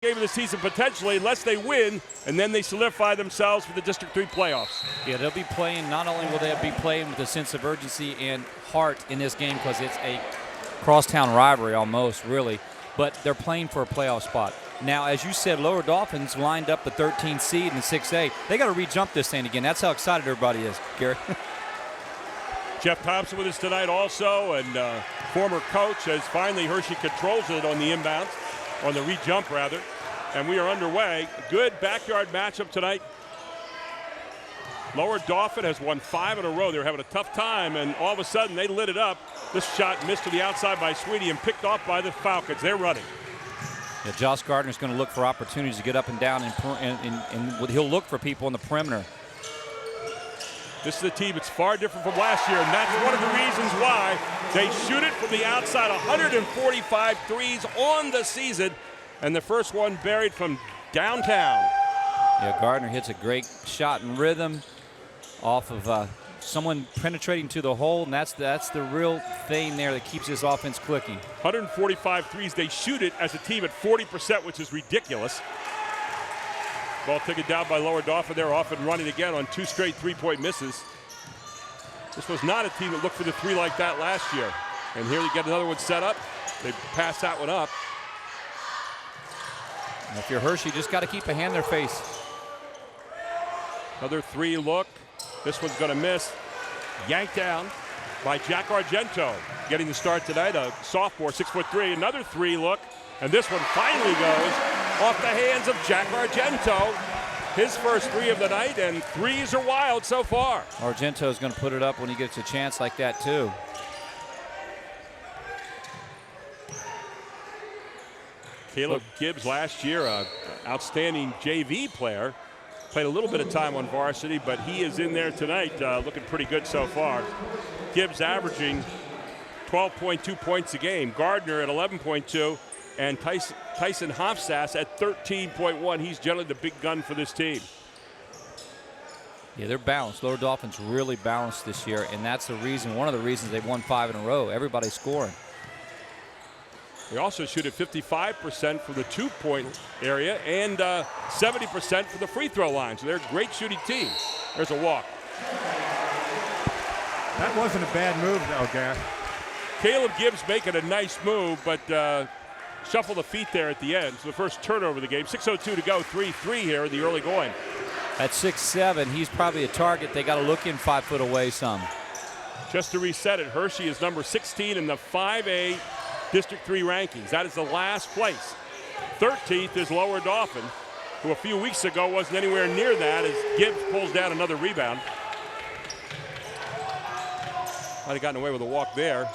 game of the season potentially, unless they win, and then they solidify themselves for the District 3 playoffs. Yeah, they'll be playing, not only will they be playing with a sense of urgency and heart in this game because it's a crosstown rivalry almost, really, but they're playing for a playoff spot. Now, as you said, Lower Dolphins lined up the 13th seed in the 6A. They got to re-jump this thing again. That's how excited everybody is, Gary. Jeff Thompson with us tonight also, and former coach, as finally Hershey controls it on the inbounds, on the re-jump rather, and we are underway. Good backyard matchup tonight. Lower Dauphin has won 5 in a row. They're having a tough time, and all of a sudden they lit it up. This shot missed to the outside by Sweetie and picked off by the Falcons. They're running. Yeah, Josh Gardner's going to look for opportunities to get up and down, and he'll look for people on the perimeter. This is a team that's far different from last year, and that's one of the reasons why they shoot it from the outside. 145 threes on the season, and the first one buried from downtown. Yeah, Gardner hits a great shot in rhythm off of someone penetrating to the hole, and that's the real thing there that keeps this offense clicking. 145 threes. They shoot it as a team at 40%, which is ridiculous. Ball taken down by Lower Dauphin. They're off and running again on 2 straight three-point misses. This was not a team that looked for the three like that last year. And here they get another one set up. They pass that one up. And if you're Hershey, just got to keep a hand in their face. Another three look. This one's going to miss. Yanked down by Jack Argento. Getting the start tonight, a sophomore, 6'3". Another three look. And this one finally goes off the hands of Jack Argento. His first three of the night, and threes are wild so far. Argento's going to put it up when he gets a chance like that, too. Caleb Gibbs last year, an outstanding JV player. Played a little bit of time on varsity, but he is in there tonight looking pretty good so far. Gibbs averaging 12.2 points a game. Gardner at 11.2. And Tyson Hofsass at 13.1. He's generally the big gun for this team. Yeah, they're balanced. Lower Dolphins really balanced this year, and that's the reason, one of the reasons they've won 5 in a row. Everybody's scoring. They also shoot at 55% from the 2-point area and 70% from the free throw line. So they're a great shooting team. There's a walk. That wasn't a bad move, though, Gary. Caleb Gibbs making a nice move, but shuffle the feet there at the end. So the first turnover of the game. 6:02 to go. 3-3 here in the early going. At 6'7", he's probably a target. They got to look in 5 foot away some. Just to reset it, Hershey is number 16 in the 5A District 3 rankings. That is the last place. 13th is Lower Dauphin, who a few weeks ago wasn't anywhere near that, as Gibbs pulls down another rebound. Might have gotten away with a walk there.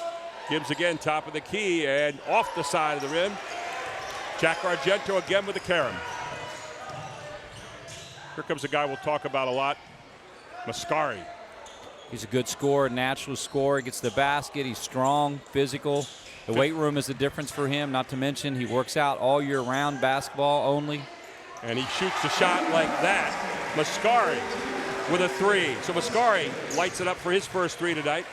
Gibbs again, top of the key and off the side of the rim. Jack Argento again with the carom. Here comes a guy we'll talk about a lot, Mascari. He's a good scorer, natural scorer. Gets the basket. He's strong, physical. The weight room is the difference for him. Not to mention he works out all year round, basketball only. And he shoots a shot like that. Mascari with a three. So Mascari lights it up for his first three tonight.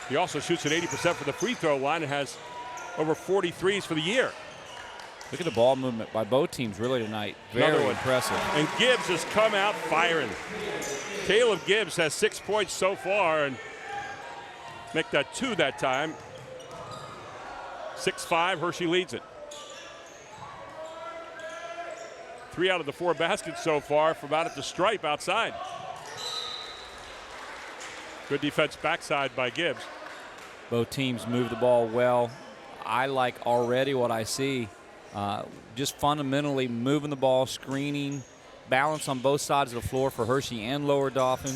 He also shoots at 80% from the free throw line and has over 40 threes for the year. Look at the ball movement by both teams really tonight. Very impressive. And Gibbs has come out firing. Caleb Gibbs has 6 points so far and make that 2 that time. 6-5, Hershey leads it. 3 out of the 4 baskets so far from out at the stripe outside. Good defense backside by Gibbs. Both teams move the ball well. I like already what I see. Just fundamentally moving the ball, screening, balance on both sides of the floor for Hershey and Lower Dauphin.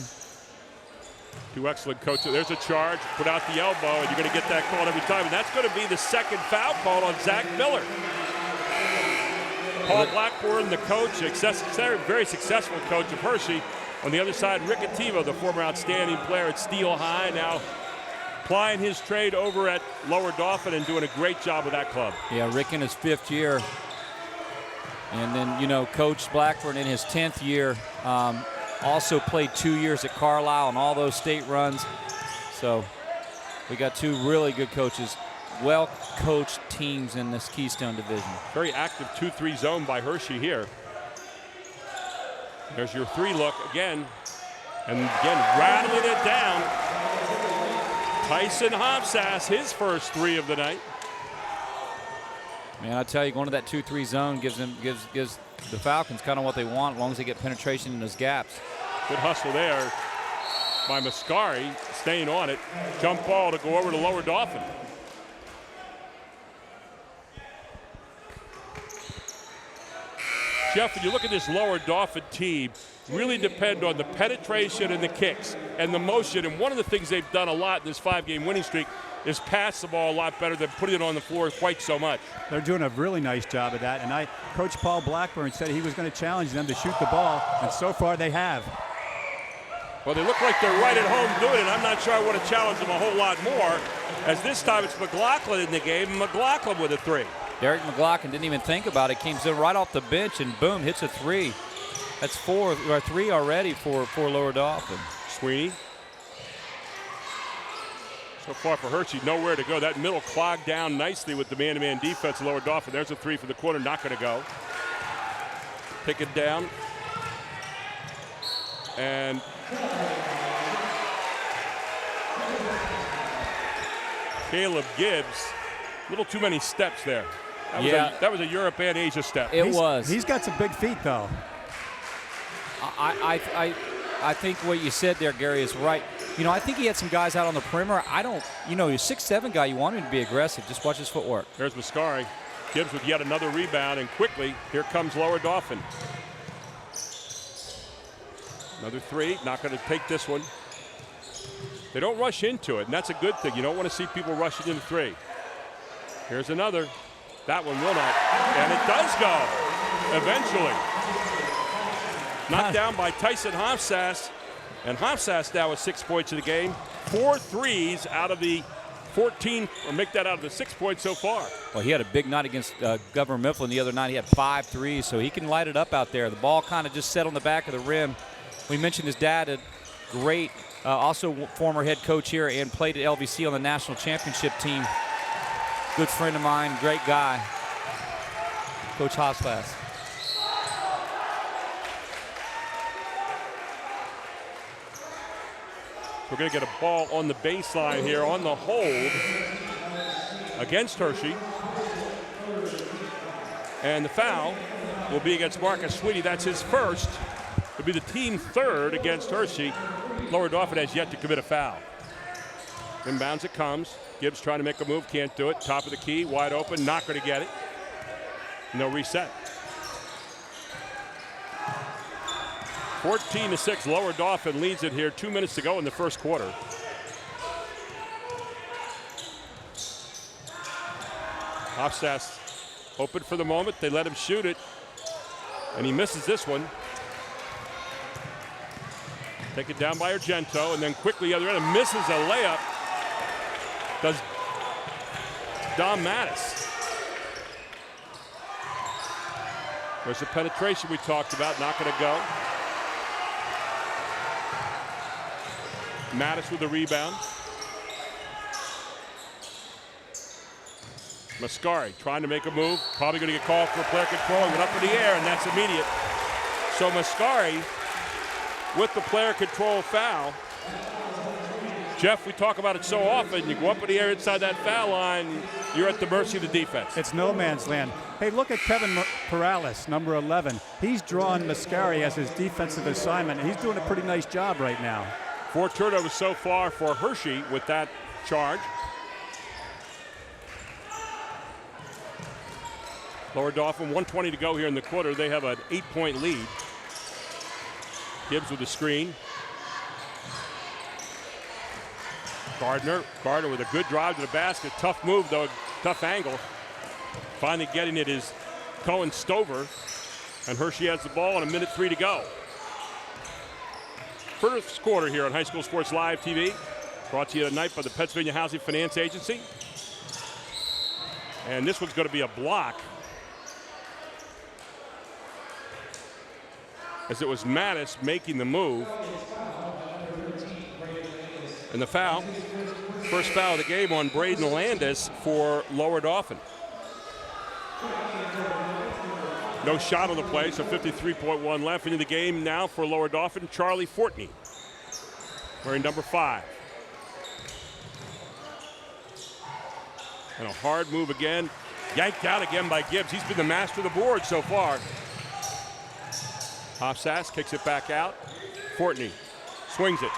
2 excellent coaches. There's a charge, put out the elbow, and you're going to get that call every time. And that's going to be the second foul call on Zach Miller. Paul Blackburn, the coach, very successful coach of Hershey. On the other side, Rick Ativo, the former outstanding player at Steel High, now plying his trade over at Lower Dauphin and doing a great job with that club. Yeah, Rick in his 5th year. And then, you know, Coach Blackburn in his 10th year also played 2 years at Carlisle and all those state runs. So we got 2 really good coaches well-coached teams in this Keystone division. Very active 2-3 zone by Hershey here. There's your 3 look again. And again, rattling it down. Tyson Hopsass, his first 3 of the night. Man, I tell you, going to that 2-3 zone gives the Falcons kind of what they want, as long as they get penetration in those gaps. Good hustle there by Mascari, staying on it. Jump ball to go over to Lower Dauphin. Jeff, when you look at this Lower Dauphin team, really depend on the penetration and the kicks and the motion. And one of the things they've done a lot in this 5-game winning streak is pass the ball a lot better than putting it on the floor quite so much. They're doing a really nice job of that. And Coach Paul Blackburn said he was going to challenge them to shoot the ball, and so far they have. Well, they look like they're right at home doing it. I'm not sure I want to challenge them a whole lot more, as this time it's McLaughlin in the game, and McLaughlin with a 3. Derek McLaughlin didn't even think about it. Came in right off the bench and boom, hits a 3. That's 4 or 3 already for Lower Dauphin. Sweeney. So far for Hershey, nowhere to go. That middle clogged down nicely with the man-to-man defense of Lower Dauphin. There's a 3 for the corner, not going to go. Pick it down. And Caleb Gibbs, a little too many steps there. That was a Europe and Asia step. It was. He's got some big feet, though. I think what you said there, Gary, is right. You know, I think he had some guys out on the perimeter. He's a 6'7" guy. You want him to be aggressive. Just watch his footwork. There's Mascari. Gibbs with yet another rebound, and quickly, here comes Lower Dauphin. Another 3, not going to take this one. They don't rush into it, and that's a good thing. You don't want to see people rushing into 3. Here's another. That one will not, and it does go, eventually. Knocked down by Tyson Hopsass, and Hopsass now with 6 points in the game. 4 threes out of the 14, or make that out of the 6 points so far. Well, he had a big night against Governor Mifflin the other night. He had 5 threes, so he can light it up out there. The ball kind of just set on the back of the rim. We mentioned his dad, a great, also former head coach here, and played at LVC on the national championship team. Good friend of mine, great guy, Coach Hopsass. We're going to get a ball on the baseline here on the hold against Hershey. And the foul will be against Marcus Sweeney. That's his first. It'll be the team 3rd against Hershey. Lower Dauphin has yet to commit a foul. Inbounds it comes. Gibbs trying to make a move, can't do it. Top of the key, wide open, not going to get it. No reset. 14-6, Lower Dauphin leads it here. 2 minutes to go in the first quarter. Hopsass open for the moment. They let him shoot it, and he misses this one. Take it down by Argento, and then quickly the other end, misses a layup. Does Dom Mattis. There's the penetration we talked about, not going to go. Mattis with the rebound. Mascari trying to make a move. Probably going to get called for player control. He went up in the air, and that's immediate. So Mascari with the player control foul. Jeff, we talk about it so often. You go up in the air inside that foul line, you're at the mercy of the defense. It's no man's land. Hey, look at Kevin Perales, number 11. He's drawn Mascari as his defensive assignment, and he's doing a pretty nice job right now. 4 turnovers so far for Hershey with that charge. Lower Dauphin, 1:20 to go here in the quarter. They have an 8-point lead. Gibbs with the screen. Gardner with a good drive to the basket. Tough move, though, tough angle. Finally getting it is Cohen Stover. And Hershey has the ball and 1:03 to go. First quarter here on High School Sports Live TV. Brought to you tonight by the Pennsylvania Housing Finance Agency. And this one's going to be a block, as it was Mattis making the move. And the foul, first foul of the game on Braden Landis for Lower Dauphin. No shot on the play, so 53.1 left. Into the game now for Lower Dauphin, Charlie Fortney, wearing number 5. And a hard move again. Yanked out again by Gibbs. He's been the master of the board so far. Hofsass kicks it back out. Fortney swings it.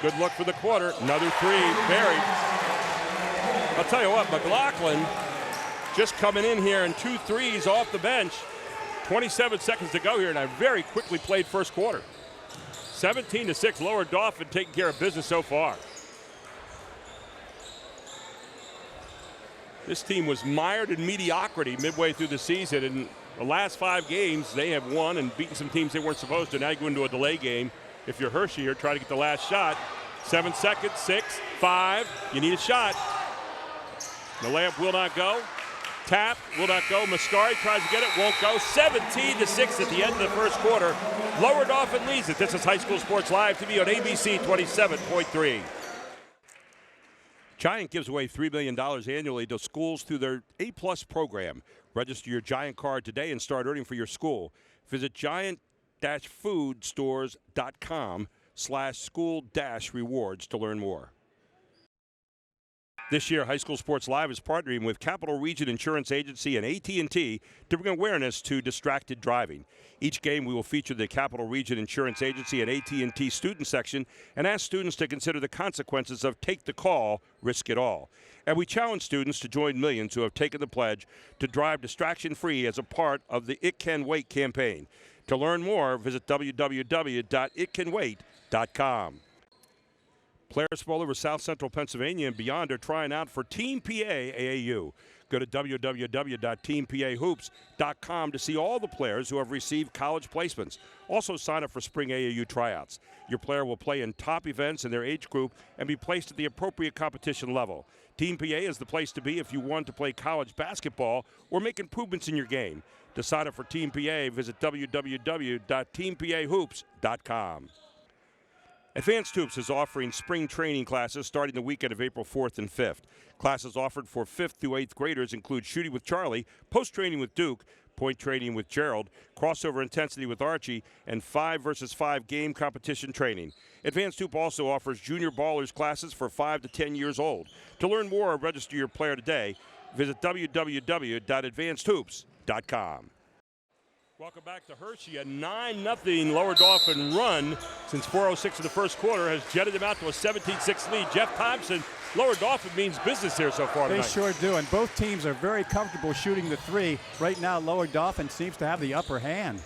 Good look for the quarter. Another 3 buried. I'll tell you what, McLaughlin just coming in here and 2 threes off the bench. 27 seconds to go here, and I very quickly played first quarter. 17-6, Lower Dauphin taking care of business so far. This team was mired in mediocrity midway through the season. In the last 5 games, they have won and beaten some teams they weren't supposed to. Now you go into a delay game. If you're Hershey here, try to get the last shot. 7 seconds, 6, 5. You need a shot. The layup will not go. Tap will not go. Mascari tries to get it, won't go. 17-6 at the end of the first quarter. Lower Dauphin leads it. This is High School Sports Live TV on ABC 27.3. Giant gives away $3 million annually to schools through their A-Plus program. Register your Giant card today and start earning for your school. Visit giant-foodstores.com/school-rewards to learn more. This year, High School Sports Live is partnering with Capital Region Insurance Agency and AT&T to bring awareness to distracted driving. Each game, we will feature the Capital Region Insurance Agency and AT&T student section and ask students to consider the consequences of take the call, risk it all. And we challenge students to join millions who have taken the pledge to drive distraction-free as a part of the It Can Wait campaign. To learn more, visit www.itcanwait.com. Players from all over South Central Pennsylvania and beyond are trying out for Team PA AAU. Go to www.teampahoops.com to see all the players who have received college placements. Also sign up for spring AAU tryouts. Your player will play in top events in their age group and be placed at the appropriate competition level. Team PA is the place to be if you want to play college basketball or make improvements in your game. To sign up for Team PA, visit www.teampahoops.com. Advanced Hoops is offering spring training classes starting the weekend of April 4th and 5th. Classes offered for 5th through 8th graders include shooting with Charlie, post training with Duke, point training with Gerald, crossover intensity with Archie, and 5-versus-5 game competition training. Advanced Hoop also offers junior ballers classes for 5 to 10 years old. To learn more or register your player today, visit www.advancedhoops.com. Welcome back to Hershey. A 9-0 Lower Dauphin run since 4:06 in the first quarter has jetted them out to a 17-6 lead. Jeff Thompson, Lower Dauphin means business here so far tonight. They sure do, and both teams are very comfortable shooting the 3. Right now, Lower Dauphin seems to have the upper hand.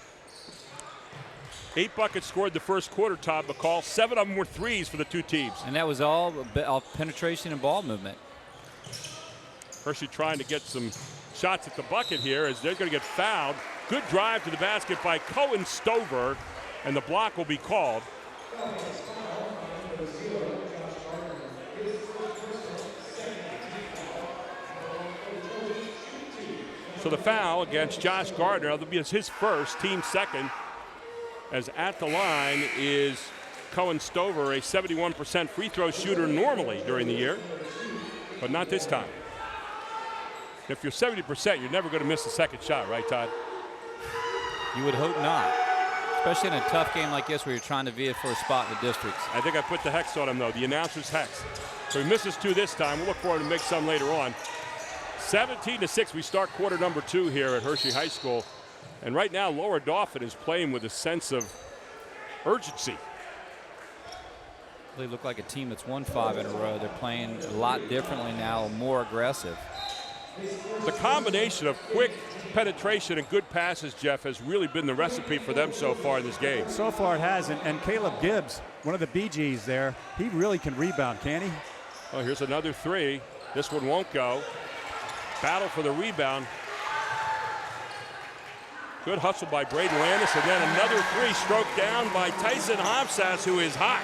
8 buckets scored the first quarter, Todd McCall. 7 of them were threes for the two teams. And that was all penetration and ball movement. Hershey trying to get some shots at the bucket here as they're going to get fouled. Good drive to the basket by Cohen Stover, and the block will be called. So the foul against Josh Gardner, that'll be his first, team second, as at the line is Cohen Stover, a 71% free throw shooter normally during the year, but not this time. If you're 70%, you're never going to miss a second shot, right, Todd? You would hope not, especially in a tough game like this where you're trying to vie for a spot in the districts. I think I put the hex on him, though, the announcer's hex. So he misses 2 this time. We'll look forward to make some later on. 17-6, we start quarter number 2 here at Hershey High School. And right now, Lower Dauphin is playing with a sense of urgency. They look like a team that's won 5 in a row. They're playing a lot differently now, more aggressive. The combination of quick penetration and good passes, Jeff, has really been the recipe for them so far in this game. So far it has, and Caleb Gibbs, one of the BGs there, he really can rebound, can he? Oh, here's another 3. This one won't go. Battle for the rebound. Good hustle by Braden Landis, and then another 3 stroked down by Tyson Hofsass, who is hot.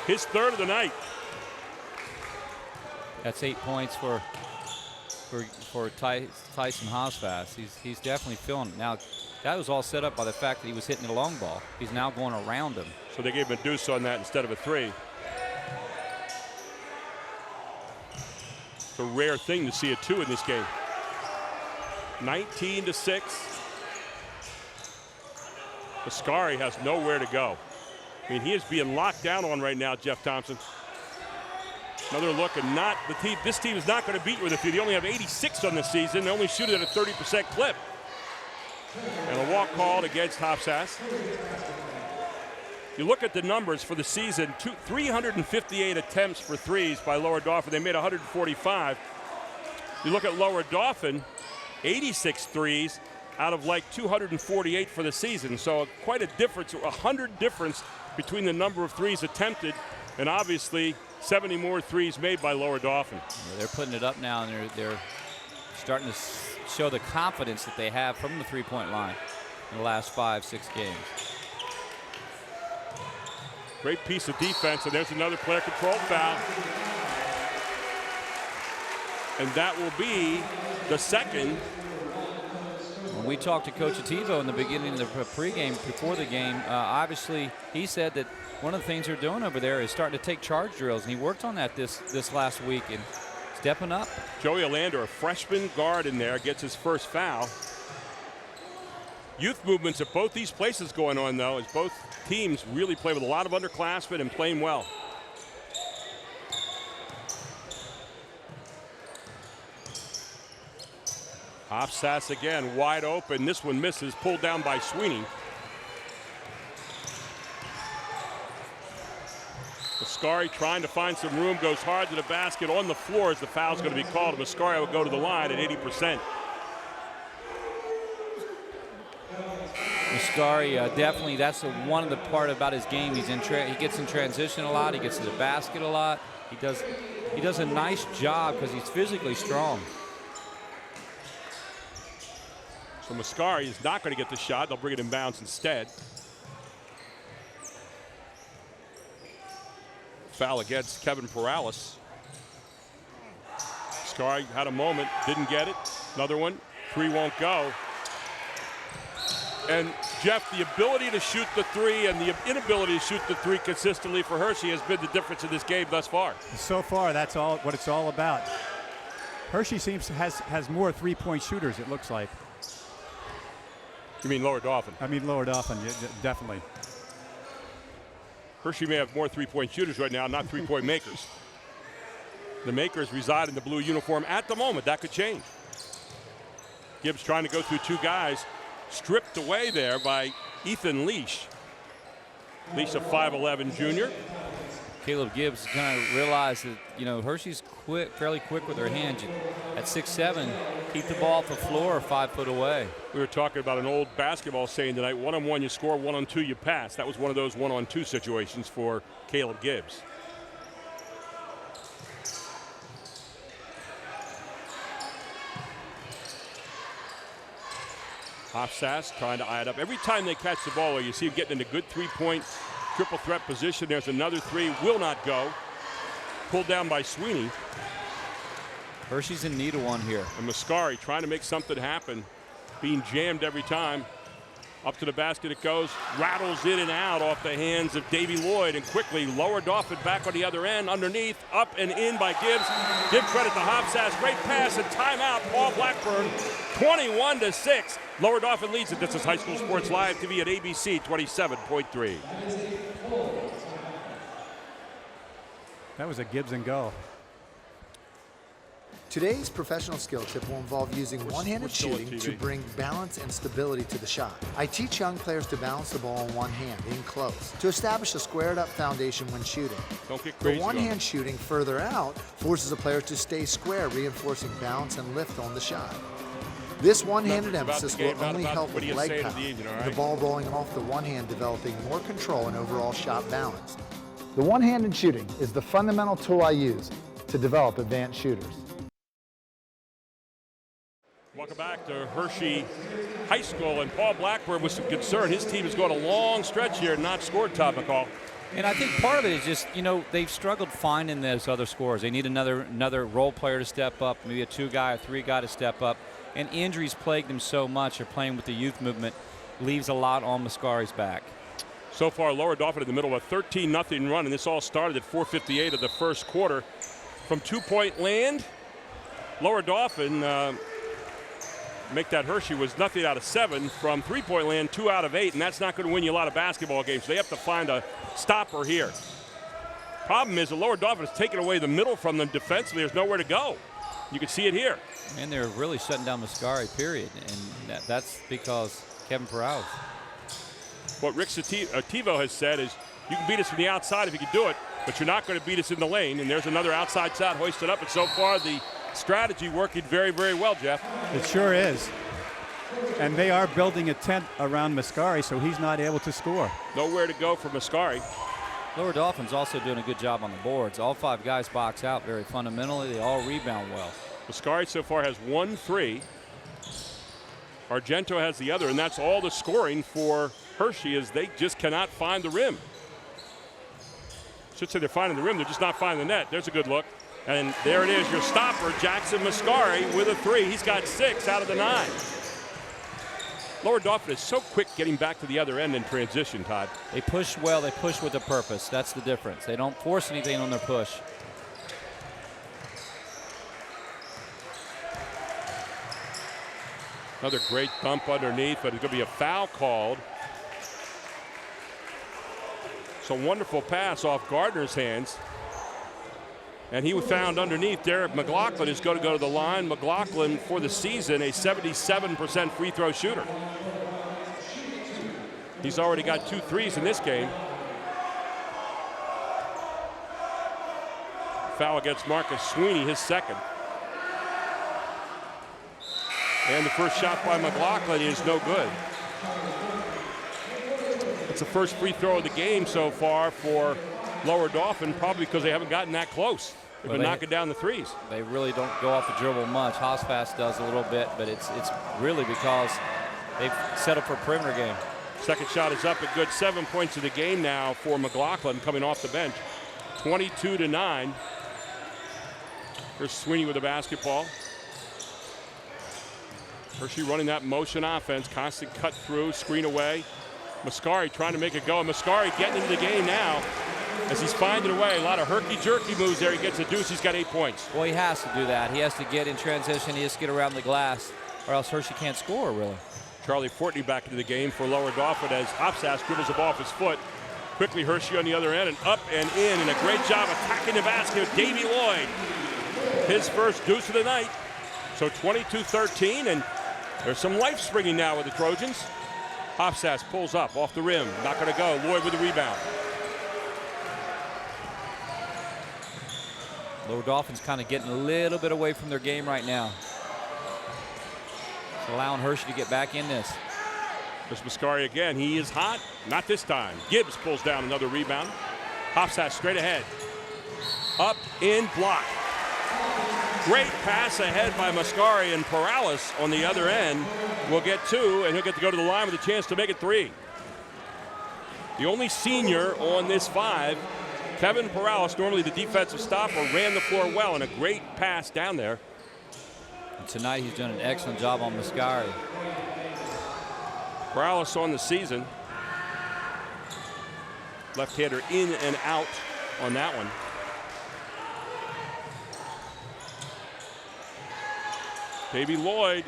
His 3rd of the night. That's 8 points for Tyson Hofsass. He's definitely feeling it. Now, that was all set up by the fact that he was hitting the long ball. He's now going around him. So they gave him a deuce on that instead of a 3. It's a rare thing to see a 2 in this game. 19-6. Mascari has nowhere to go. I mean, he is being locked down on right now, Jeff Thompson. Another look, and not the team. This team is not going to beat you with a few. They only have 86 on the season. They only shoot it at a 30% clip. And a walk called against Hofsass. You look at the numbers for the season, 358 attempts for threes by Lower Dauphin. They made 145. You look at Lower Dauphin, 86 threes out of like 248 for the season. So quite a difference, 100 difference between the number of threes attempted and obviously 70 more threes made by Lower Dauphin. They're putting it up now, and they're starting to show the confidence that they have from the three-point line in the last 5-6 games. Great piece of defense, and there's another player control foul. And that will be the second. When we talked to Coach Ativo in the beginning of the pregame, before the game, obviously he said that one of the things they're doing over there is starting to take charge drills, and he worked on that this last week and stepping up. Joey Olander, a freshman guard in there, gets his first foul. Youth movements at both these places going on, though, as both teams really play with a lot of underclassmen and playing well. Hofsass again, wide open. This one misses, pulled down by Sweeney. Mascari trying to find some room, goes hard to the basket on the floor as the foul's going to be called. Mascari will go to the line at 80%. Mascari, definitely, that's one of the part about his game. He gets in transition a lot. He gets to the basket a lot. He does a nice job because he's physically strong. So Mascari is not going to get the shot. They'll bring it in bounds instead. Foul against Kevin Perales. Mascari had a moment, didn't get it. Another one, 3 won't go. And Jeff, the ability to shoot the 3 and the inability to shoot the 3 consistently for Hershey has been the difference in this game thus far. So far, that's all what it's all about. Hershey has more three-point shooters, it looks like. You mean Lower Dauphin? I mean Lower Dauphin, definitely. Hershey may have more three-point shooters right now, not three-point makers. The makers reside in the blue uniform at the moment. That could change. Gibbs trying to go through 2 guys. Stripped away there by Ethan Leash. Leash, a 5'11" junior. Caleb Gibbs kind of realized that, you know, Hershey's fairly quick with their hands. At 6'7", keep the ball off the floor 5 foot away. We were talking about an old basketball saying tonight, 1-on-1 you score, 1-on-2 you pass. That was one of those 1-on-2 situations for Caleb Gibbs. Hofsass trying to eye it up. Every time they catch the ball, you see him getting into good three-point triple threat position. There's another 3, will not go. Pulled down by Sweeney. Hershey's in need of one here. And Mascari trying to make something happen. Being jammed every time. Up to the basket it goes. Rattles in and out off the hands of Davy Lloyd. And quickly, Lower Dauphin back on the other end. Underneath, up and in by Gibbs. Give credit to Hofsass. Great pass and timeout. Paul Blackburn, 21-6. Lower Dauphin leads it. This is High School Sports Live TV at ABC 27.3. That was a Gibbs and go. Today's professional skill tip will involve using one-handed shooting to bring balance and stability to the shot. I teach young players to balance the ball in one hand, in close, to establish a squared-up foundation when shooting. Don't get crazy. The one-hand shooting further out forces a player to stay square, reinforcing balance and lift on the shot. This one-handed emphasis will only help with leg power, the ball rolling off the one hand, developing more control and overall shot balance. The one-handed shooting is the fundamental tool I use to develop advanced shooters. Welcome back to Hershey High School, and Paul Blackburn was some concern. His team has gone a long stretch here and not scored, Todd McCall. And I think part of it is just, you know, they've struggled finding those other scores. They need another role player to step up, maybe a 2-guy, a 3-guy to step up. And injuries plague them so much. They're playing with the youth movement, leaves a lot on Mascari's back. So far, Lower Dauphin in the middle of a 13-0 run, and this all started at 4:58 of the first quarter. From 2-point land, Lower Dauphin, make that Hershey, was nothing out of 7 from three-point land, 2 out of 8, and that's not going to win you a lot of basketball games. They have to find a stopper here. Problem is the Lower Dauphin is taking away the middle from them defensively. There's nowhere to go. You can see it here. And they're really shutting down Mascari, period. And that's because Kevin Perales. What Rick Sativo has said is, you can beat us from the outside if you can do it, but you're not going to beat us in the lane. And there's another outside shot hoisted up. And so far, the strategy working very, very well, Jeff. It sure is. And they are building a tent around Mascari, so he's not able to score. Nowhere to go for Mascari. Lower Dauphin's also doing a good job on the boards. All 5 guys box out very fundamentally. They all rebound well. Mascari so far has 1 3. Argento has the other, and that's all the scoring for Hershey, is they just cannot find the rim. Should say they're finding the rim, they're just not finding the net. There's a good look. And there it is, your stopper, Jackson Mascari, with a 3. He's got 6 out of the 9. Lower Dauphin is so quick getting back to the other end in transition, Todd. They push well, they push with a purpose. That's the difference. They don't force anything on their push. Another great dump underneath, but it's going to be a foul called. So wonderful pass off Gardner's hands. And he was found underneath. Derek McLaughlin is going to go to the line. McLaughlin, for the season, a 77% free throw shooter. He's already got 2 threes in this game. Foul against Marcus Sweeney, his second. And the first shot by McLaughlin is no good. It's the first free throw of the game so far for Lower Dauphin, probably because they haven't gotten that close. They've been knocking down the threes. They really don't go off the dribble much. Hosfast does a little bit, but it's really because they've settled for a perimeter game. Second shot is up, a good 7 points of the game now for McLaughlin coming off the bench. 22-9. Here's Sweeney with the basketball. Hershey running that motion offense, constant cut through, screen away. Mascari trying to make it go, and Mascari getting into the game now as he's finding a way. A lot of herky-jerky moves there. He gets a deuce. He's got 8 points. Well, he has to do that. He has to get in transition. He has to get around the glass, or else Hershey can't score, really. Charlie Fortney back into the game for Lower Dauphin as Hopsas dribbles the ball off his foot. Quickly Hershey on the other end, and up and in, and a great job attacking the basket with Davey Lloyd. His first deuce of the night. So 22-13, and there's some life springing now with the Trojans. Hopsas pulls up off the rim, not going to go. Lloyd with the rebound. Lower Dauphin's kind of getting a little bit away from their game right now. It's allowing Hershey to get back in this. There's Mascari again. He is hot. Not this time. Gibbs pulls down another rebound. Hopsas straight ahead. Up, in, block. Great pass ahead by Mascari, and Perales on the other end will get 2, and he'll get to go to the line with a chance to make it 3. The only senior on this 5, Kevin Perales, normally the defensive stopper, ran the floor well, and a great pass down there. And tonight he's done an excellent job on Mascari. Perales on the season. Left-hander in and out on that one. Davey Lloyd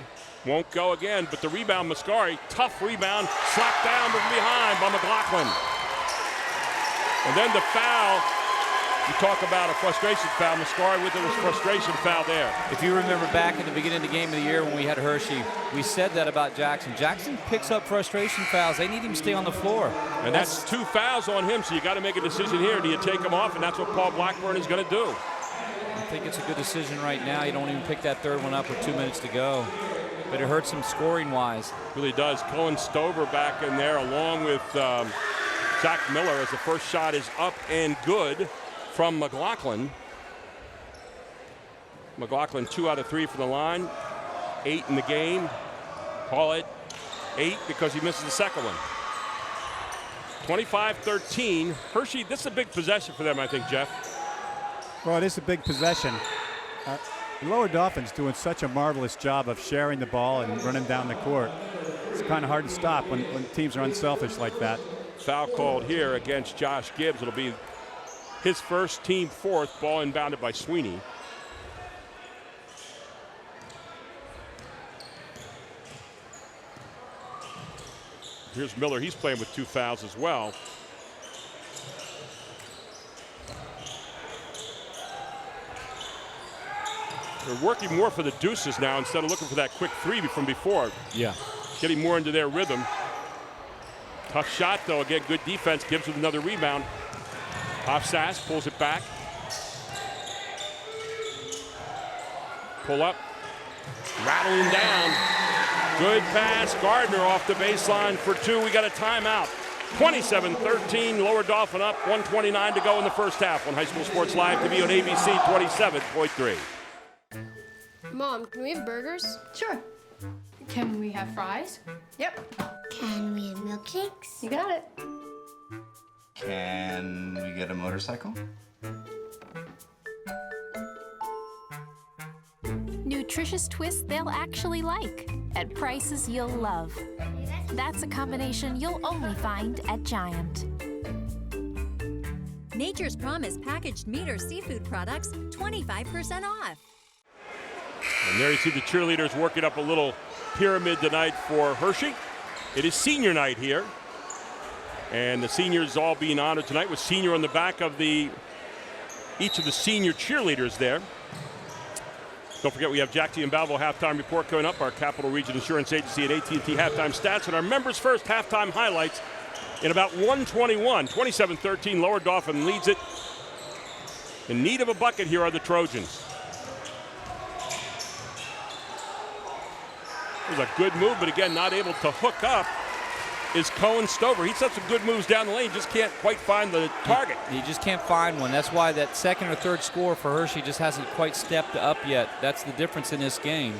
won't go again, but the rebound, Mascari, tough rebound, slapped down from behind by McLaughlin. And then the foul, you talk about a frustration foul, Mascari with a frustration foul there. If you remember back at the beginning of the game of the year when we had Hershey, we said that about Jackson. Jackson picks up frustration fouls. They need him to stay on the floor. And that's 2 fouls on him, so you got to make a decision here. Do you take him off? And that's what Paul Blackburn is going to do. I think it's a good decision right now. You don't even pick that third one up with 2 minutes to go. But it hurts him scoring-wise. Really does. Cullen Stover back in there along with Zach Miller as the first shot is up and good from McLaughlin. McLaughlin 2 out of 3 from the line. 8 in the game. Call it 8 because he misses the second one. 25-13. Hershey, this is a big possession for them, I think, Jeff. Well, it is a big possession. Lower Dauphin's doing such a marvelous job of sharing the ball and running down the court. It's kind of hard to stop when teams are unselfish like that. Foul called here against Josh Gibbs. It'll be his first, team 4th, ball inbounded by Sweeney. Here's Miller. He's playing with 2 fouls as well. They're working more for the deuces now instead of looking for that quick 3 from before. Yeah. Getting more into their rhythm. Tough shot, though. Again, good defense. Gibbs with another rebound. Off Sass, pulls it back. Pull up. Rattling down. Good pass. Gardner off the baseline for 2. We got a timeout. 27-13. Lower Dauphin up. 1:29 to go in the first half on High School Sports Live TV on ABC 27.3. Mom, can we have burgers? Sure. Can we have fries? Yep. Can we have milkshakes? You got it. Can we get a motorcycle? Nutritious twists they'll actually like at prices you'll love. That's a combination you'll only find at Giant. Nature's Promise packaged meat or seafood products, 25% off. And there you see the cheerleaders working up a little pyramid tonight for Hershey. It is senior night here. And the seniors all being honored tonight with senior on the back of each of the senior cheerleaders there. Don't forget we have Jack T. and Balvo halftime report coming up, our Capital Region Insurance Agency and AT&T halftime stats, and our members first halftime highlights in about 1:21. 27-13, Lower Dauphin leads it. In need of a bucket here are the Trojans. It was a good move, but again, not able to hook up is Cohen Stover. He's had some good moves down the lane, just can't quite find the target. He just can't find one. That's why that second or third score for Hershey just hasn't quite stepped up yet. That's the difference in this game.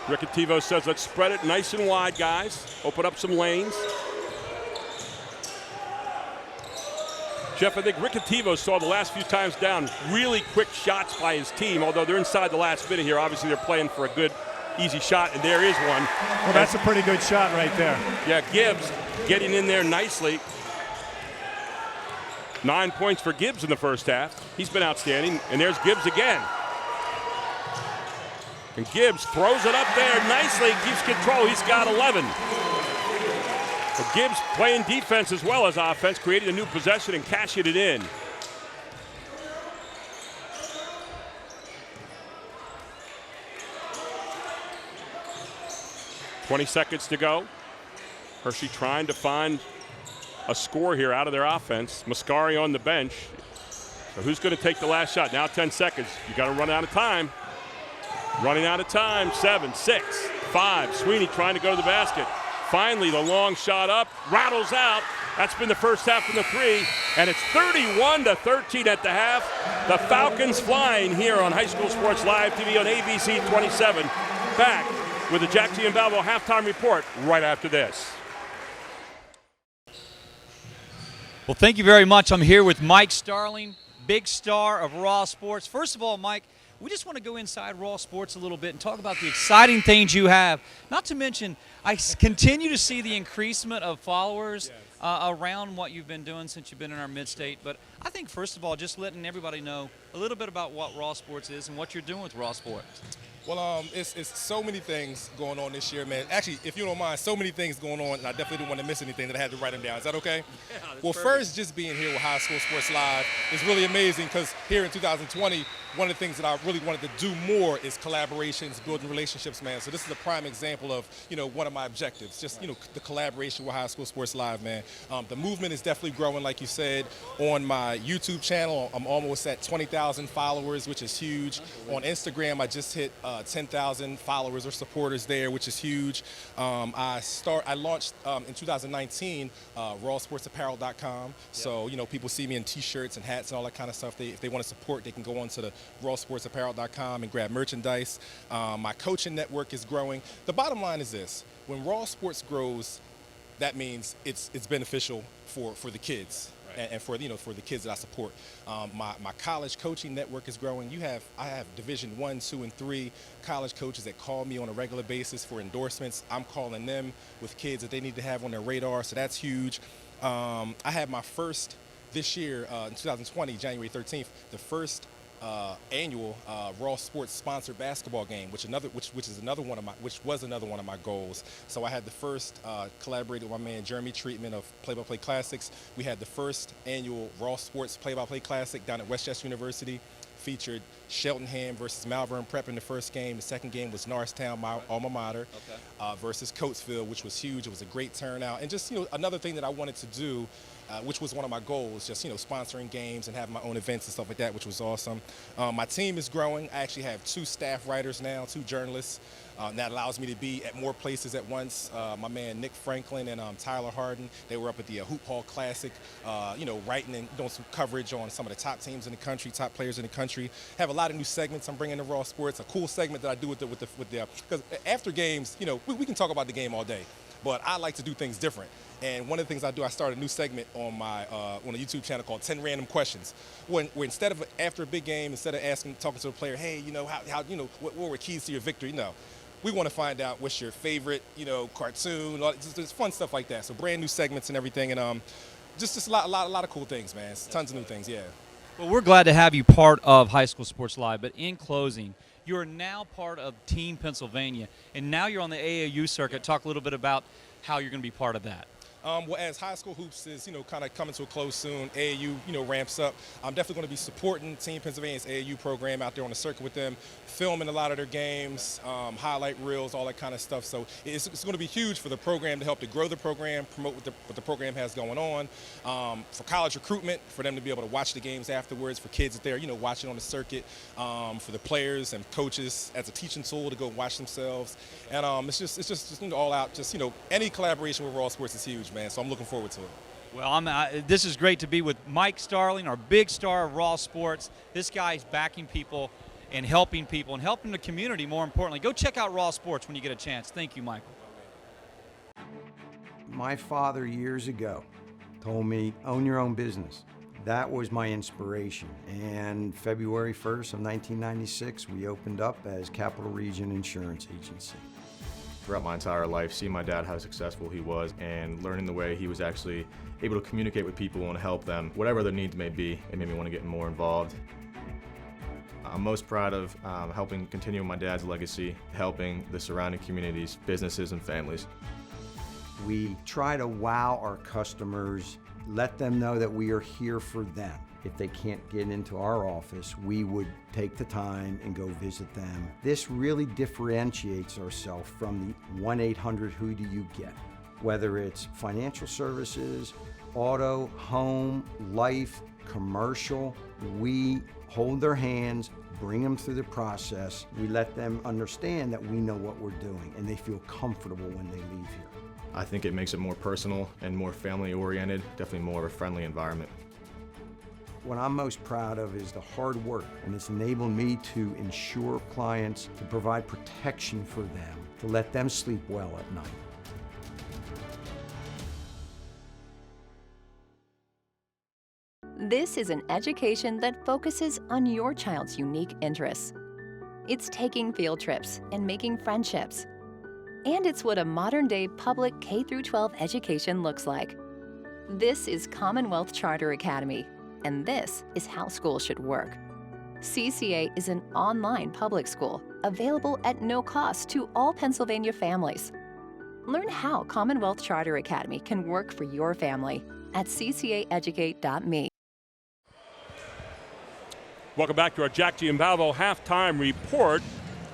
Ricativo says, let's spread it nice and wide, guys. Open up some lanes. Jeff, I think Ricativo saw the last few times down really quick shots by his team, although they're inside the last minute here. Obviously, they're playing for a good, easy shot, and there is one. Well, that's a pretty good shot right there. Yeah, Gibbs getting in there nicely. 9 points for Gibbs in the first half. He's been outstanding, and there's Gibbs again. And Gibbs throws it up there nicely, keeps control. He's got 11. But Gibbs playing defense as well as offense, creating a new possession and cashing it in. "20 seconds to go. Hershey trying to find a score here out of their offense. Mascari on the bench. So who's going to take the last shot? Now 10 seconds. You got to run out of time. Running out of time. 7, 6, 5. Sweeney trying to go to the basket. Finally, the long shot up. Rattles out. That's been the first half from the 3. And it's 31-13 at the half. The Falcons flying here on High School Sports Live TV on ABC 27. Back with the Jack T. and Balvo halftime report right after this. Well, thank you very much. I'm here with Mike Starling, big star of Raw Sports. First of all, Mike, we just want to go inside Raw Sports a little bit and talk about the exciting things you have. Not to mention, I continue to see the increasement of followers around what you've been doing since you've been in our mid-state. But I think, first of all, just letting everybody know a little bit about what Raw Sports is and what you're doing with Raw Sports. Well, it's so many things going on this year, man. Actually, if you don't mind, so many things going on, and I definitely didn't want to miss anything that I had to write them down. Is that okay? Yeah, well, perfect. First, just being here with High School Sports Live is really amazing because here in 2020, one of the things that I really wanted to do more is collaborations, building relationships, man. So this is a prime example of, one of my objectives, just, the collaboration with High School Sports Live, man. The movement is definitely growing, like you said, on my YouTube channel. I'm almost at 20,000 followers, which is huge. On Instagram, I just hit 10,000 followers or supporters there, which is huge. I launched in 2019 rawsportsapparel.com. So, people see me in T-shirts and hats and all that kind of stuff. If they want to support, they can go on to the rawsportsapparel.com and grab merchandise. My coaching network is growing. The bottom line is this: when Raw Sports grows, that means it's beneficial for the kids. Right. And for the kids that I support. My college coaching network is growing. I have Division 1, 2, and 3 college coaches that call me on a regular basis for endorsements. I'm calling them with kids that they need to have on their radar, so that's huge. I had my first this year in 2020, January 13th, the first annual Raw Sports sponsored basketball game, which was another one of my goals. So I had the first collaborated with my man Jeremy Treatment of Play-by-Play Classics. We had the first annual Raw Sports Play-by-Play Classic down at Westchester University. Featured Cheltenham versus Malvern Prep in the first game. The second game was Norristown, my alma mater, versus Coatesville, which was huge. It was a great turnout. And just, another thing that I wanted to do, which was one of my goals, just, sponsoring games and having my own events and stuff like that, which was awesome. My team is growing. I actually have 2 staff writers now, 2 journalists. That allows me to be at more places at once. My man Nick Franklin and Tyler Harden, they were up at the Hoop Hall Classic, writing and doing some coverage on some of the top teams in the country, top players in the country. Have a lot of new segments I'm bringing to Raw Sports. A cool segment that I do with the because after games, we can talk about the game all day, but I like to do things different. And one of the things I do, I start a new segment on my on a YouTube channel called 10 Random Questions. Where instead of after a big game, instead of talking to a player, hey, what were keys to your victory? No. We want to find out what's your favorite, cartoon, just fun stuff like that. So brand new segments and everything, and just a lot of cool things, man. Tons of new things, yeah. Well, we're glad to have you part of High School Sports Live, but in closing, you are now part of Team Pennsylvania, and now you're on the AAU circuit. Talk a little bit about how you're going to be part of that. Well, as high school hoops is, kind of coming to a close soon, AAU, ramps up. I'm definitely going to be supporting Team Pennsylvania's AAU program out there on the circuit with them, filming a lot of their games, highlight reels, all that kind of stuff. So it's going to be huge for the program to help to grow the program, promote what the program has going on. For college recruitment, for them to be able to watch the games afterwards, for kids that they're, watching on the circuit, for the players and coaches as a teaching tool to go watch themselves. And it's just all out, any collaboration with Raw Sports is huge, man. So I'm looking forward to it. Well, this is great to be with Mike Starling, our big star of Raw Sports. This guy's backing people and helping the community, more importantly. Go check out Raw Sports when you get a chance. Thank you, Michael. My father years ago told me, own your own business. That was my inspiration. And February 1st of 1996, we opened up as Capital Region Insurance Agency. Throughout my entire life, seeing my dad how successful he was and learning the way he was actually able to communicate with people and help them, whatever their needs may be, it made me want to get more involved. I'm most proud of helping continue my dad's legacy, helping the surrounding communities, businesses, and families. We try to wow our customers, let them know that we are here for them. If they can't get into our office, we would take the time and go visit them. This really differentiates ourselves from the 1-800 who do you get? Whether it's financial services, auto, home, life, commercial, we hold their hands, bring them through the process. We let them understand that we know what we're doing and they feel comfortable when they leave here. I think it makes it more personal and more family oriented, definitely more of a friendly environment. What I'm most proud of is the hard work, and it's enabled me to ensure clients, to provide protection for them, to let them sleep well at night. This is an education that focuses on your child's unique interests. It's taking field trips and making friendships. And it's what a modern-day public K-12 education looks like. This is Commonwealth Charter Academy. And this is how schools should work. CCA is an online public school available at no cost to all Pennsylvania families. Learn how Commonwealth Charter Academy can work for your family at ccaeducate.me. Welcome back to our Jack Giambalvo halftime report.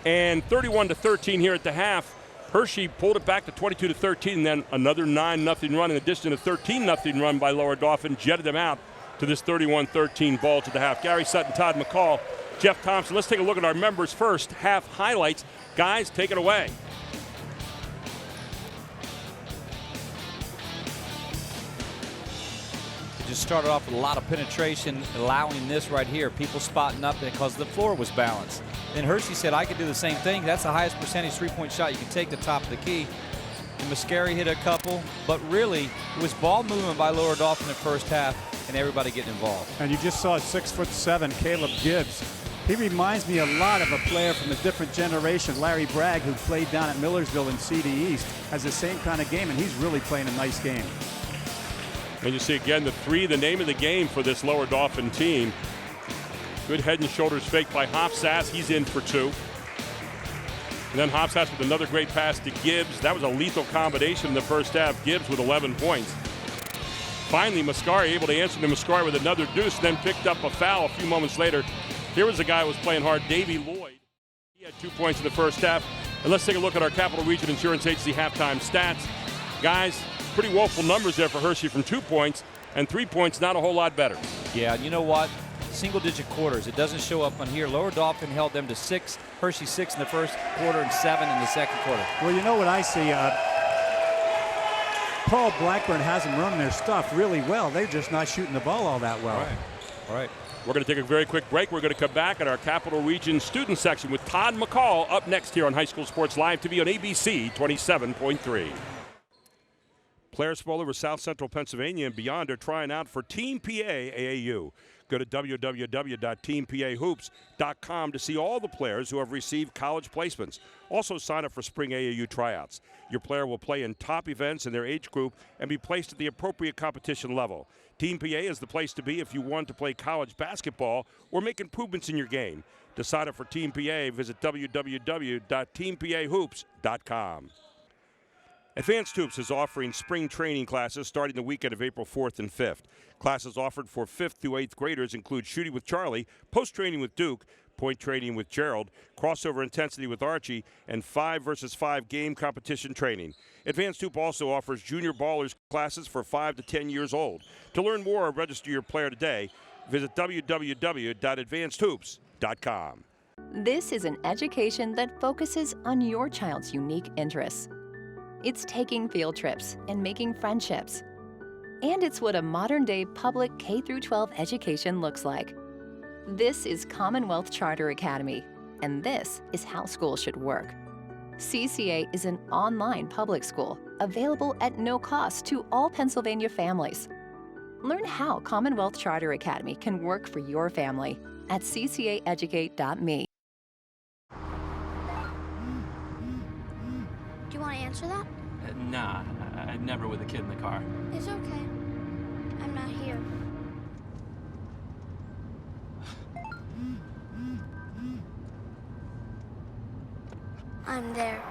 And 31-13 here at the half. Hershey pulled it back to 22-13, and then another 9-0 run in addition to a 13-0 run by Lower Dauphin jetted them out to this 31-13 ball to the half. Gary Sutton, Todd McCall, Jeff Thompson. Let's take a look at our members first. Half highlights. Guys, take it away. It just started off with a lot of penetration, allowing this right here. People spotting up because the floor was balanced. Then Hershey said, I could do the same thing. That's the highest percentage three-point shot you can take the top of the key. And Mascari hit a couple, but really it was ball movement by Lower Dauphin in the first half and everybody getting involved. And you just saw 6'7" Caleb Gibbs. He reminds me a lot of a player from a different generation, Larry Bragg, who played down at Millersville in CD East, has the same kind of game, and he's really playing a nice game. And you see again the three, the name of the game for this Lower Dauphin team. Good head and shoulders fake by Hofsass. He's in for 2. And then Hofsass with another great pass to Gibbs. That was a lethal combination in the first half. Gibbs with 11 points. Finally, Mascari able to answer to Mascari with another deuce, then picked up a foul a few moments later. Here was a guy who was playing hard, Davey Lloyd. He had 2 points in the first half. And let's take a look at our Capital Region Insurance Agency halftime stats. Guys, pretty woeful numbers there for Hershey from 2 points, and 3 points not a whole lot better. Yeah, you know what? Single-digit quarters. It doesn't show up on here. Lower Dauphin held them to 6. Hershey 6 in the first quarter and 7 in the second quarter. Well, you know what I see? Paul Blackburn has them run their stuff really well. They're just not shooting the ball all that well. All right. We're going to take a very quick break. We're going to come back at our Capital Region student section with Todd McCall up next here on High School Sports Live TV on ABC 27.3. Players from all over South Central Pennsylvania and beyond are trying out for Team PA AAU. Go to www.teampahoops.com to see all the players who have received college placements. Also sign up for spring AAU tryouts. Your player will play in top events in their age group and be placed at the appropriate competition level. Team PA is the place to be if you want to play college basketball or make improvements in your game. To sign up for Team PA, visit www.teampahoops.com. Advanced Hoops is offering spring training classes starting the weekend of April 4th and 5th. Classes offered for 5th through 8th graders include shooting with Charlie, post training with Duke, point training with Gerald, crossover intensity with Archie, and 5-versus-5 game competition training. Advanced Hoop also offers junior ballers classes for 5 to 10 years old. To learn more or register your player today, visit www.advancedhoops.com. This is an education that focuses on your child's unique interests. It's taking field trips and making friendships. And it's what a modern-day public K-12 education looks like. This is Commonwealth Charter Academy, and this is how schools should work. CCA is an online public school available at no cost to all Pennsylvania families. Learn how Commonwealth Charter Academy can work for your family at ccaeducate.me. Do you want to answer that? Nah, I'd never with a kid in the car. It's okay. I'm not here. I'm there.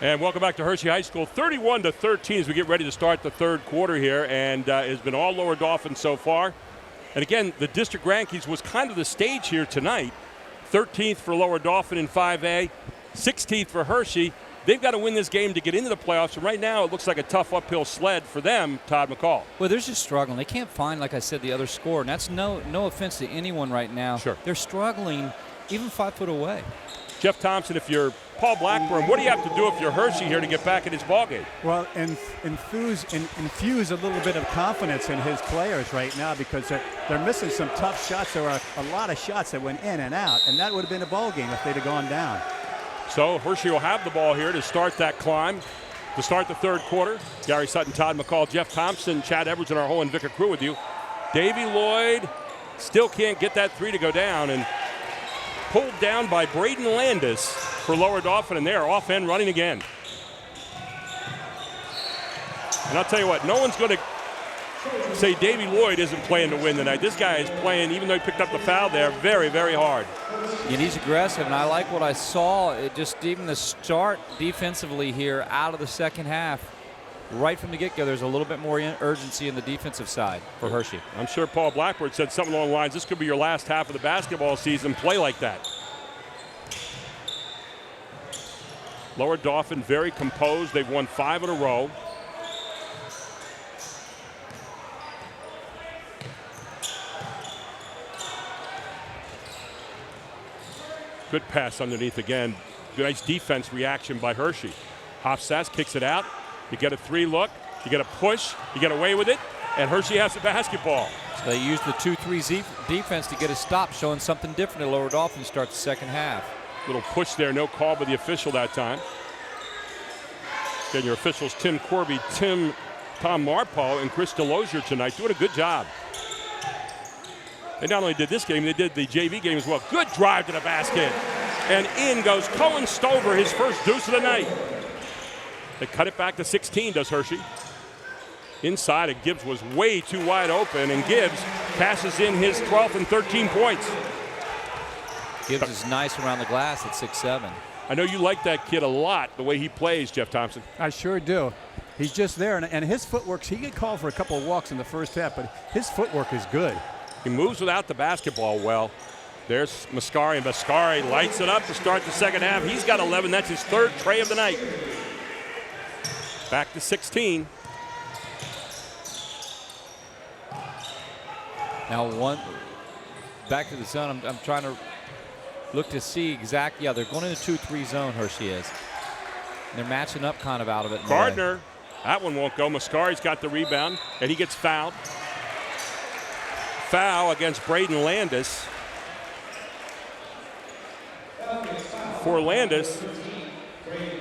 And welcome back to Hershey High School. 31-13 as we get ready to start the third quarter here, and it's been all Lower Dauphin so far. And again, the district rankings was kind of the stage here tonight. 13th for Lower Dauphin in 5A, 16th for Hershey. They've got to win this game to get into the playoffs, and right now it looks like a tough uphill sled for them, Todd McCall. Well, they're just struggling. They can't find, like I said, the other score, and that's no offense to anyone right now. Sure. They're struggling even 5 foot away. Jeff Thompson, if you're Paul Blackburn, what do you have to do if you're Hershey here to get back in his ballgame? Well, infuse a little bit of confidence in his players right now, because they're missing some tough shots. There were a lot of shots that went in and out, and that would have been a ball game if they'd have gone down. So Hershey will have the ball here to start that climb, to start the third quarter. Gary Sutton, Todd McCall, Jeff Thompson, Chad Edwards, and our whole Invicta crew with you. Davey Lloyd still can't get that three to go down, and pulled down by Braden Landis for Lower Dauphin, and they're off end running again. And I'll tell you what, no one's going to say Davey Lloyd isn't playing to win tonight. This guy is playing, even though he picked up the foul there, very, very hard. And he's aggressive, and I like what I saw. It just even the start defensively here out of the second half. Right from the get-go, there's a little bit more urgency in the defensive side for Hershey. I'm sure Paul Blackburn said something along the lines, this could be your last half of the basketball season. Play like that. Lower Dauphin very composed. They've won 5 in a row. Good pass underneath again. Nice defense reaction by Hershey. Hofsass kicks it out. You get a 3 look, you get a push, you get away with it, and Hershey has the basketball. So they used the 2-3 defense to get a stop, showing something different at Lower Dauphin to start the second half. Little push there, no call by the official that time. Again, your officials, Tim Corby, Tom Marpaul, and Chris Delosier tonight doing a good job. They not only did this game, they did the JV game as well. Good drive to the basket. And in goes Cohen Stover, his first deuce of the night. They cut it back to 16, does Hershey. Inside, and Gibbs was way too wide open, and Gibbs passes in his 12th and 13 points. Gibbs is nice around the glass at 6'7". I know you like that kid a lot, the way he plays, Jeff Thompson. I sure do. He's just there, and his footwork, he get called for a couple of walks in the first half, but his footwork is good. He moves without the basketball well. There's Mascari, and Mascari lights it up to start the second half. He's got 11. That's his third tray of the night. Back to 16. Now back to the zone. I'm trying to look to see exactly. Yeah, they're going in a 2-3 zone, Hershey is. And they're matching up kind of out of it. Gardner, that one won't go. Mascari's got the rebound, and he gets fouled. Foul against Braden Landis. For Landis,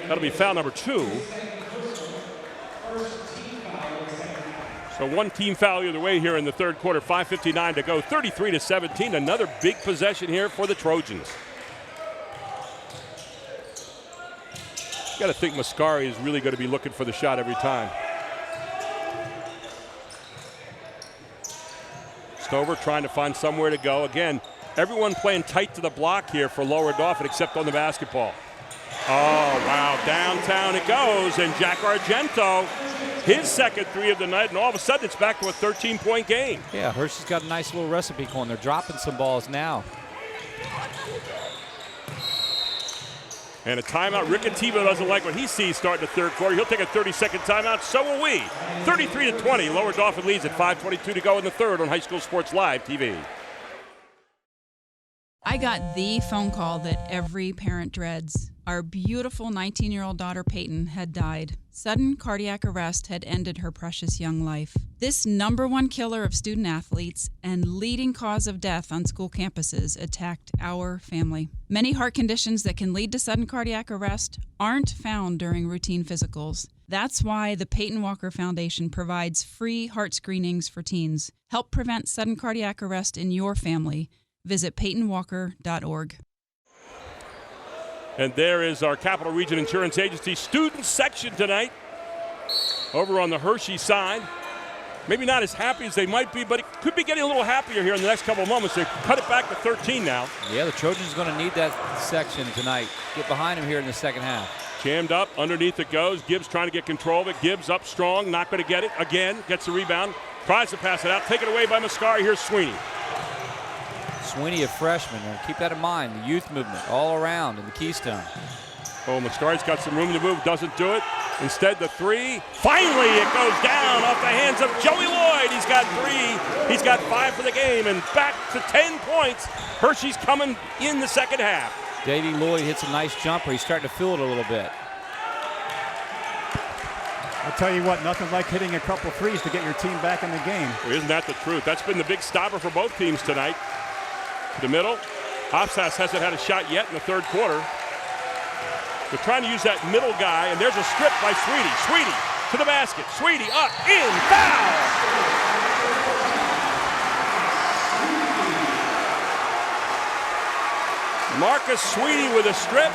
that'll be foul number 2. So one team foul either way here in the third quarter. 5:59 to go. 33-17. Another big possession here for the Trojans. You got to think Mascari is really going to be looking for the shot every time. Stover trying to find somewhere to go. Again, everyone playing tight to the block here for Lower Dauphin except on the basketball. Oh, wow. Downtown it goes, and Jack Argento, his second three of the night, and all of a sudden it's back to a 13-point game. Yeah, Hershey's got a nice little recipe going. They're dropping some balls now. And a timeout. Riccativo doesn't like what he sees starting the third quarter. He'll take a 30-second timeout. So will we. 33-20. Lower Dauphin leads at 5:22 to go in the third on High School Sports Live TV. I got the phone call that every parent dreads. Our beautiful 19-year-old daughter Peyton had died. Sudden cardiac arrest had ended her precious young life. This #1 killer of student athletes and leading cause of death on school campuses attacked our family. Many heart conditions that can lead to sudden cardiac arrest aren't found during routine physicals. That's why the Peyton Walker Foundation provides free heart screenings for teens. Help prevent sudden cardiac arrest in your family. Visit PeytonWalker.org. And there is our Capital Region Insurance Agency student section tonight. Over on the Hershey side. Maybe not as happy as they might be, but it could be getting a little happier here in the next couple of moments. They cut it back to 13 now. Yeah, the Trojans going to need that section tonight. Get behind them here in the second half. Jammed up, underneath it goes. Gibbs trying to get control of it. Gibbs up strong, not going to get it. Again, gets the rebound. Tries to pass it out. Taken away by Mascari. Here's Sweeney. Sweeney, a freshman. Keep that in mind. The youth movement all around in the Keystone. Oh, Mascari's got some room to move. Doesn't do it. Instead, the three. Finally, it goes down off the hands of Joey Lloyd. He's got 3. He's got 5 for the game, and back to 10 points. Hershey's coming in the second half. Davey Lloyd hits a nice jumper. He's starting to feel it a little bit. I'll tell you what, nothing like hitting a couple threes to get your team back in the game. Well, isn't that the truth? That's been the big stopper for both teams tonight. The middle. Hopsas hasn't had a shot yet in the third quarter. They're trying to use that middle guy, and there's a strip by Sweetie. Sweetie to the basket. Sweetie up, in, foul! Marcus Sweetie with a strip.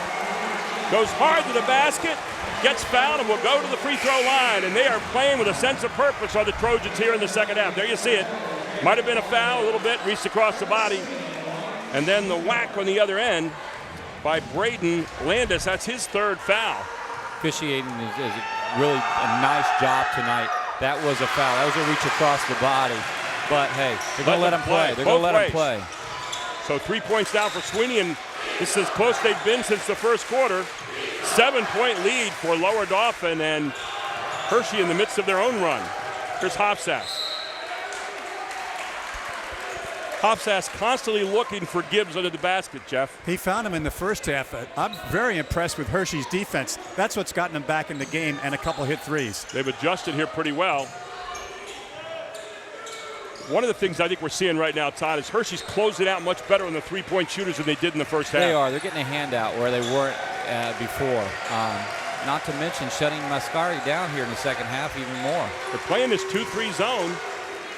Goes hard to the basket. Gets fouled and will go to the free throw line. And they are playing with a sense of purpose on the Trojans here in the second half. There you see it. Might have been a foul a little bit, reached across the body. And then the whack on the other end by Braden Landis. That's his third foul. Officiating is really a nice job tonight. That was a foul. That was a reach across the body. But, hey, they're going to let him play. They're going to let him play. So 3 points down for Sweeney, and this is as close they've been since the first quarter. 7-point lead for Lower Dauphin, and Hershey in the midst of their own run. Here's Hopsas. Hopsas constantly looking for Gibbs under the basket, Jeff. He found him in the first half. I'm very impressed with Hershey's defense. That's what's gotten him back in the game, and a couple hit threes. They've adjusted here pretty well. One of the things I think we're seeing right now, Todd, is Hershey's closing out much better on the three-point shooters than they did in the first half. They are. They're getting a handout where they weren't before. Not to mention shutting Mascari down here in the second half even more. They're playing this 2-3 zone.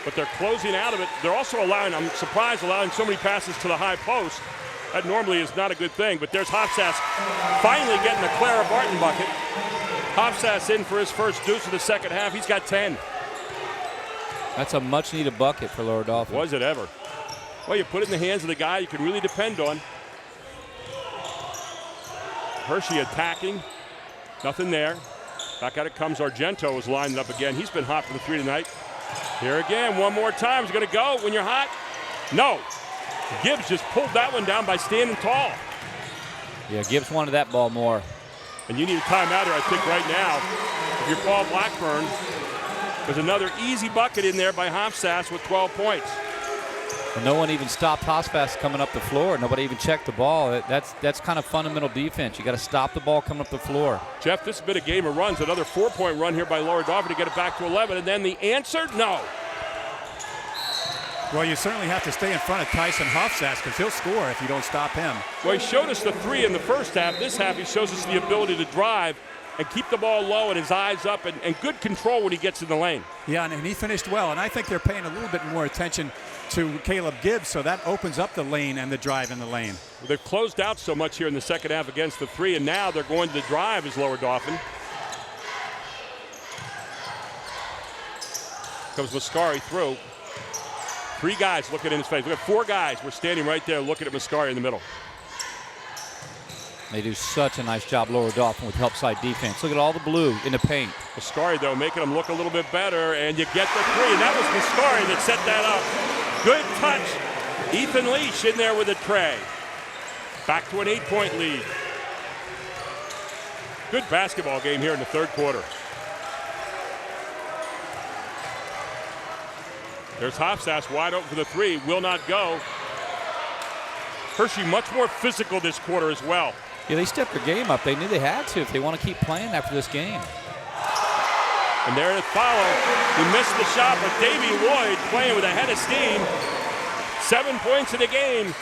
but they're closing out of it. They're also allowing, I'm surprised, allowing so many passes to the high post. That normally is not a good thing, but there's Hofsass finally getting the Clara Barton bucket. Hofsass in for his first deuce of the second half. He's got 10. That's a much-needed bucket for Lower Dauphin. Was it ever? Well, you put it in the hands of the guy you can really depend on. Hershey attacking. Nothing there. Back at it comes Argento, is lined up again. He's been hot for the 3 tonight. Here again, one more time. Is it going to go when you're hot? No. Gibbs just pulled that one down by standing tall. Yeah, Gibbs wanted that ball more. And you need a timeout here, I think, right now. If you're Paul Blackburn, there's another easy bucket in there by Hofsass with 12 points. And no one even stopped Hofsass coming up the floor. Nobody even checked the ball. That's kind of fundamental defense. You got to stop the ball coming up the floor. Jeff, this has been a game of runs. Another 4-point run here by Lower Dauphin to get it back to 11. And then the answer, no. Well, you certainly have to stay in front of Tyson Hofsass because he'll score if you don't stop him. Well, he showed us the 3 in the first half. This half, he shows us the ability to drive and keep the ball low and his eyes up and good control when he gets in the lane. Yeah, and he finished well. And I think they're paying a little bit more attention to Caleb Gibbs, so that opens up the lane and the drive in the lane. Well, they've closed out so much here in the second half against the 3, and now they're going to the drive as Lower Dauphin. Comes Mascari through. 3 guys looking in his face. Look at 4 guys. We're standing right there looking at Mascari in the middle. They do such a nice job, Lower Dauphin, with help side defense. Look at all the blue in the paint. Mascari, though, making them look a little bit better, and you get the 3, and that was Mascari that set that up. Good touch. Ethan Leach in there with a tray. Back to an 8-point lead. Good basketball game here in the third quarter. There's Hofsass wide open for the 3. Will not go. Hershey much more physical this quarter as well. Yeah, they stepped their game up. They knew they had to if they want to keep playing after this game. And there to follow. He missed the shot, but Davey Lloyd playing with a head of steam. 7 points in the game.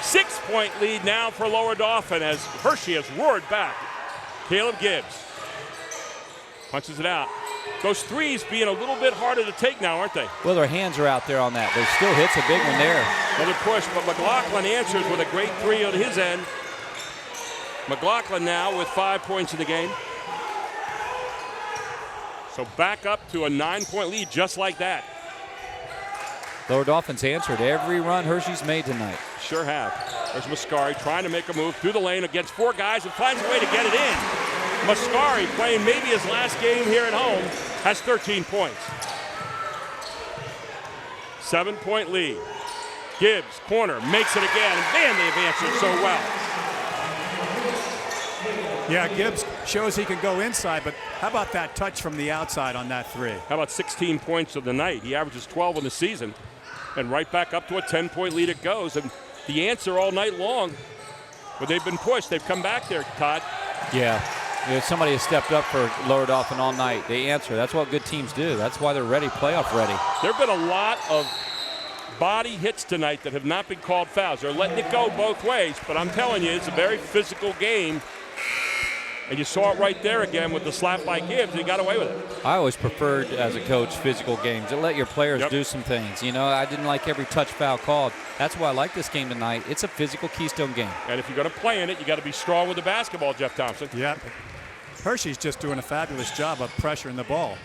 6-point lead now for Lower Dauphin as Hershey has roared back. Caleb Gibbs punches it out. Those 3s being a little bit harder to take now, aren't they? Well, their hands are out there on that. They still hits a big one there. Another push, but McLaughlin answers with a great 3 on his end. McLaughlin now with 5 points in the game. So back up to a 9-point lead just like that. Lower Dauphin's answered every run Hershey's made tonight. Sure have. There's Mascari trying to make a move through the lane against 4 guys and finds a way to get it in. Mascari, playing maybe his last game here at home, has 13 points. 7-point lead. Gibbs, corner, makes it again. And man, they've answered so well. Yeah, Gibbs shows he can go inside, but how about that touch from the outside on that 3? How about 16 points of the night? He averages 12 in the season. And right back up to a 10-point lead it goes. And the answer all night long, but they've been pushed. They've come back there, Todd. Yeah, somebody has stepped up for Lower Dauphin all night. They answer. That's what good teams do. That's why they're ready, playoff ready. There have been a lot of body hits tonight that have not been called fouls. They're letting it go both ways, but I'm telling you, it's a very physical game. And you saw it right there again with the slap by Gibbs, and he got away with it. I always preferred, as a coach, physical games. To let your players do some things. You know, I didn't like every touch foul called. That's why I like this game tonight. It's a physical Keystone game. And if you're going to play in it, you got to be strong with the basketball, Jeff Thompson. Yeah. Hershey's just doing a fabulous job of pressuring the ball.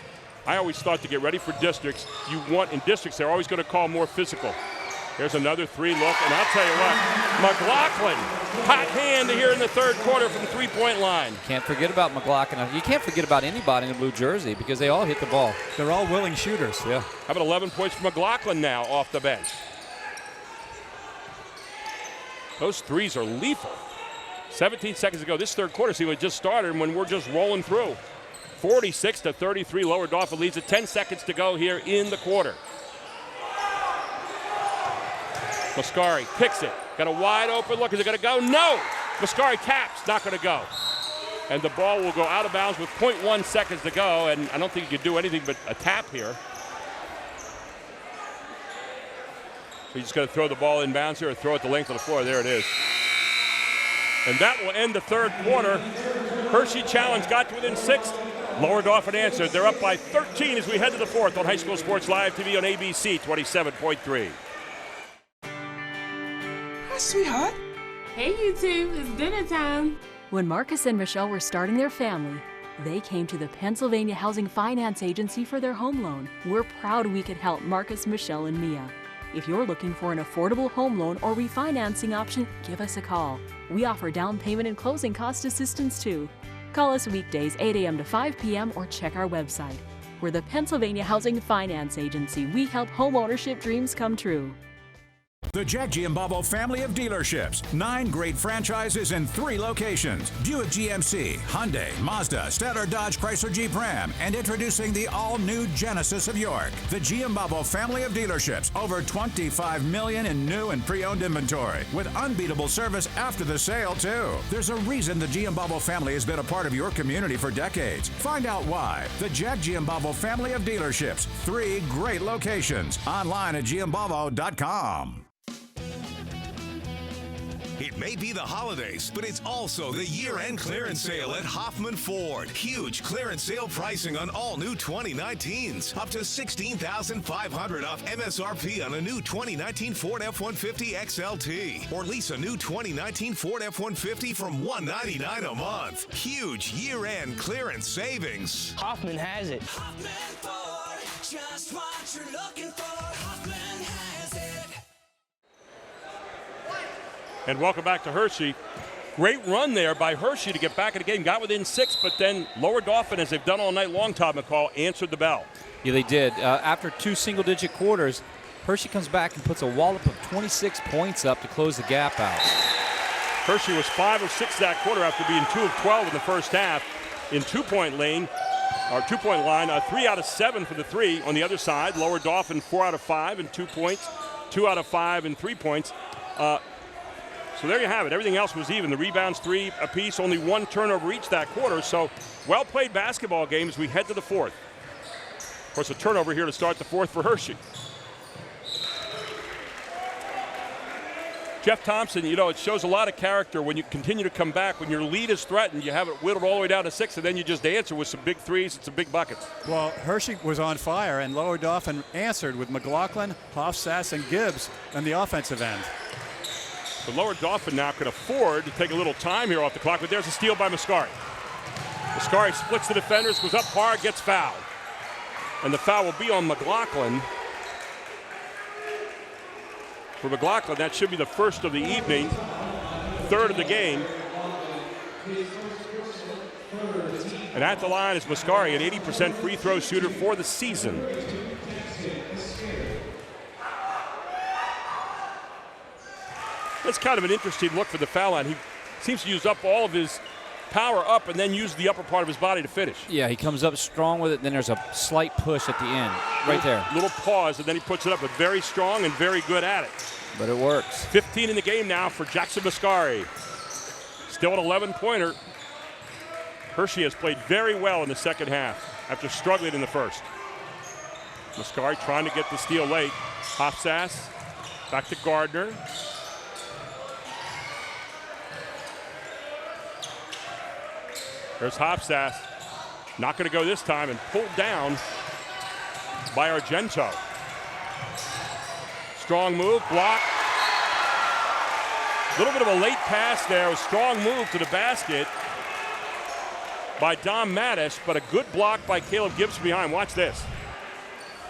I always thought to get ready for districts, in districts, they're always going to call more physical. There's another 3 look, and I'll tell you what, McLaughlin, hot hand here in the third quarter from the 3-point line. Can't forget about McLaughlin. You can't forget about anybody in a blue jersey because they all hit the ball. They're all willing shooters. Yeah. How about 11 points for McLaughlin now off the bench? Those 3s are lethal. 17 seconds ago, this third quarter, see what just started when we're just rolling through. 46-33, Lower Dauphin leads it. 10 seconds to go here in the quarter. Mascari kicks it. Got a wide open look. Is it going to go? No! Mascari taps. Not going to go. And the ball will go out of bounds with 0.1 seconds to go. And I don't think you can do anything but a tap here. So you just got to throw the ball in bounds here or throw it the length of the floor. There it is. And that will end the third quarter. Hershey challenge got to within 6. Lower Dauphin answered. They're up by 13 as we head to the fourth on High School Sports Live TV on ABC 27.3. Hi, sweetheart. Hey, you two. It's dinner time. When Marcus and Michelle were starting their family, they came to the Pennsylvania Housing Finance Agency for their home loan. We're proud we could help Marcus, Michelle, and Mia. If you're looking for an affordable home loan or refinancing option, give us a call. We offer down payment and closing cost assistance too. Call us weekdays 8 a.m. to 5 p.m. or check our website. We're the Pennsylvania Housing Finance Agency. We help home ownership dreams come true. The Jack Giambalvo family of dealerships. 9 great franchises in 3 locations. Buick GMC, Hyundai, Mazda, Stellar Dodge Chrysler Jeep Ram, and introducing the all-new Genesis of York. The Giambalvo family of dealerships. Over $25 million in new and pre-owned inventory. With unbeatable service after the sale, too. There's a reason the Giambalvo family has been a part of your community for decades. Find out why. The Jack Giambalvo family of dealerships. 3 great locations. Online at giambalvo.com. It may be the holidays, but it's also the year-end clearance sale at Hoffman Ford. Huge clearance sale pricing on all new 2019s. Up to $16,500 off MSRP on a new 2019 Ford F-150 XLT. Or lease a new 2019 Ford F-150 from $199 a month. Huge year-end clearance savings. Hoffman has it. Hoffman Ford, just what you're looking for. Hoffman has it. And welcome back to Hershey. Great run there by Hershey to get back in the game. Got within 6, but then Lower Dauphin, as they've done all night long, Todd McCall, answered the bell. Yeah, they did. After 2 single-digit quarters, Hershey comes back and puts a wallop of 26 points up to close the gap out. Hershey was 5 of 6 that quarter after being 2 of 12 in the first half. In two-point line, 3 out of 7 for the 3 on the other side. Lower Dauphin 4 out of 5 and 2 points, 2 out of 5 and 3 points. So there you have it. Everything else was even. The rebounds 3 apiece, only 1 turnover each that quarter. So well-played basketball game as we head to the fourth. Of course, a turnover here to start the fourth for Hershey. Jeff Thompson, you know, it shows a lot of character when you continue to come back. When your lead is threatened, you have it whittled all the way down to 6, and then you just answer with some big threes and some big buckets. Well, Hershey was on fire, and Lower Dauphin answered with McLaughlin, Hofsass, and Gibbs on the offensive end. The Lower Dauphin now can afford to take a little time here off the clock, but there's a steal by Mascari. Mascari splits the defenders, goes up hard, gets fouled. And the foul will be on McLaughlin. For McLaughlin, that should be the first of the evening, 3rd of the game. And at the line is Mascari, an 80% free throw shooter for the season. That's kind of an interesting look for the foul line. He seems to use up all of his power up and then use the upper part of his body to finish. Yeah, he comes up strong with it, then there's a slight push at the end, right there. Little pause, and then he puts it up, but very strong and very good at it. But it works. 15 in the game now for Jackson Mascari. Still an 11-pointer. Hershey has played very well in the second half after struggling in the first. Mascari trying to get the steal late. Hofsass back to Gardner. There's Hofsass. Not going to go this time and pulled down by Argento. Strong move, block. A little bit of a late pass there. A strong move to the basket by Dom Mattis, but a good block by Caleb Gibbs behind. Watch this.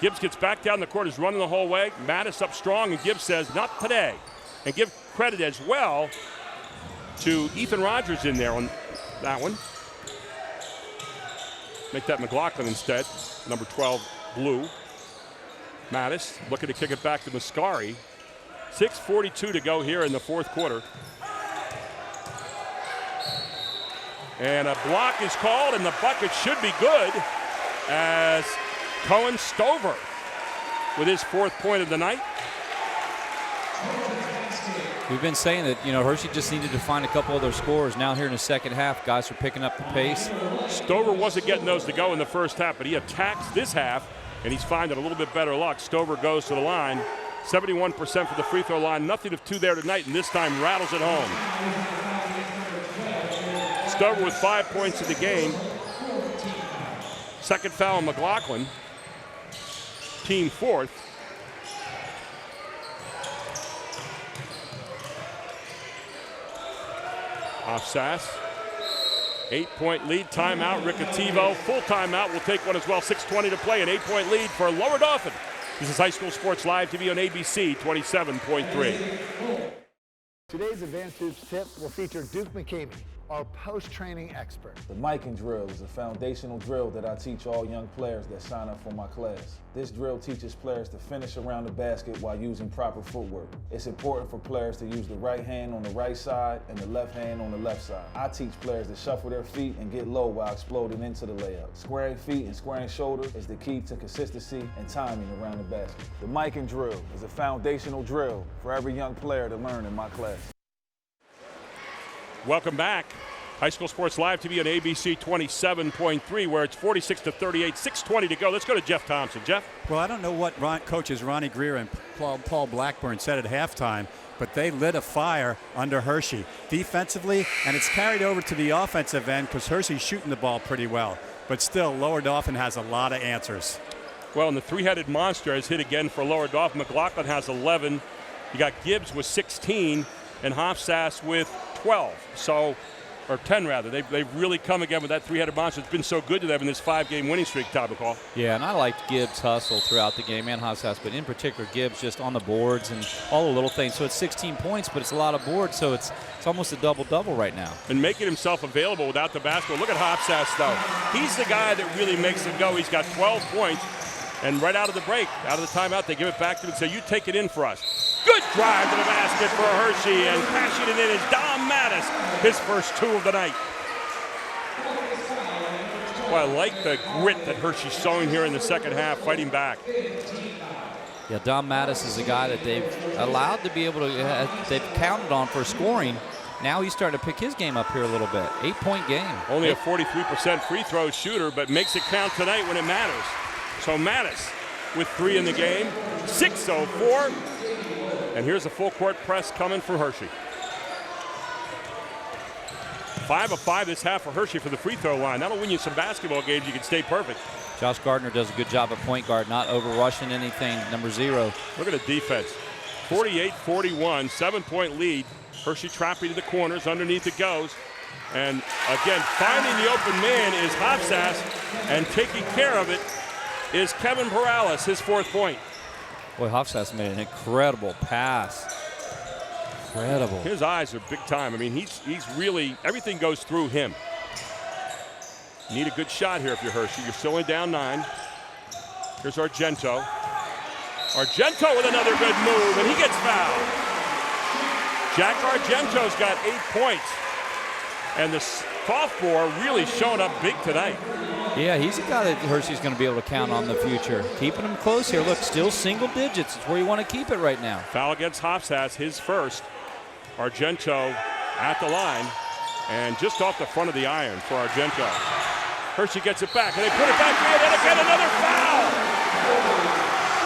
Gibbs gets back down the court, is running the whole way. Mattis up strong, and Gibbs says, not today. And give credit as well to Ethan Rogers in there on that one. Make that McLaughlin instead, number 12, blue. Mattis looking to kick it back to Mascari. 6:42 to go here in the fourth quarter. And a block is called, and the bucket should be good as Cohen Stover with his 4th point of the night. We've been saying that, you know, Hershey just needed to find a couple other scores. Now here in the second half, guys are picking up the pace. Stover wasn't getting those to go in the first half, but he attacks this half, and he's finding a little bit better luck. Stover goes to the line. 71% for the free throw line. Nothing of 2 there tonight, and this time rattles it home. Stover with 5 points in the game. Second foul on McLaughlin. Team fourth. Hofsass. 8-point lead. Timeout. Ricativo. Full timeout. We'll take one as well. 6:20 to play. An 8-point lead for Lower Dauphin. This is High School Sports Live TV on ABC 27.3. Today's Advanced Hoops tip will feature Duke McCamey, our post-training expert. The miking drill is a foundational drill that I teach all young players that sign up for my class. This drill teaches players to finish around the basket while using proper footwork. It's important for players to use the right hand on the right side and the left hand on the left side. I teach players to shuffle their feet and get low while exploding into the layup. Squaring feet and squaring shoulder is the key to consistency and timing around the basket. The miking drill is a foundational drill for every young player to learn in my class. Welcome back. High School Sports Live TV on ABC 27.3, where it's 46-38, 6:20 to go. Let's go to Jeff Thompson. Jeff? Well, I don't know what coaches Ronnie Greer and Paul Blackburn said at halftime, but they lit a fire under Hershey defensively, and it's carried over to the offensive end because Hershey's shooting the ball pretty well. But still, Lower Dauphin has a lot of answers. Well, and the three-headed monster has hit again for Lower Dauphin. McLaughlin has 11. You got Gibbs with 16 and Hofsass with 12. Or 10 rather. They've really come again with that three-headed monster. It's been so good to them in this 5-game winning streak, Todd McCall. Yeah, and I liked Gibbs' hustle throughout the game and Hofsass, but in particular Gibbs just on the boards and all the little things. So it's 16 points, but it's a lot of boards, so it's almost a double-double right now. And making himself available without the basketball. Look at Hofsass, though. He's the guy that really makes it go. He's got 12 points, and right out of the break, out of the timeout, they give it back to him and say, you take it in for us. Good drive to the basket for Hershey, and cashing it in is Dom Mattis, his first 2 of the night. Well, I like the grit that Hershey's showing here in the second half, fighting back. Yeah, Dom Mattis is a guy that they've allowed to be able to, they've counted on for scoring. Now he's starting to pick his game up here a little bit. 8-point game. Only a 43% free throw shooter, but makes it count tonight when it matters. So Mattis with 3 in the game, 6:04. And here's a full court press coming for Hershey. 5 of 5 this half for Hershey for the free throw line. That'll win you some basketball games. You can stay perfect. Josh Gardner does a good job at point guard, not over-rushing anything, number 0. Look at the defense. 48-41, 7-point lead. Hershey trapping to the corners. Underneath it goes. And again, finding the open man is Hofsass, and taking care of it is Kevin Perales, his 4th point. Boy, Hofsass made an incredible pass. Incredible. His eyes are big time. I mean, he's really, everything goes through him. You need a good shot here if you're Hershey. You're still only down 9. Here's Argento. Argento with another good move, and he gets fouled. Jack Argento's got 8 points. And the sophomore really showing up big tonight. Yeah, he's a guy that Hershey's going to be able to count on in the future. Keeping him close here. Look, still single digits. It's where you want to keep it right now. Foul against Hofsass, his first. Argento at the line. And just off the front of the iron for Argento. Hershey gets it back, and they put it back in, and again another foul!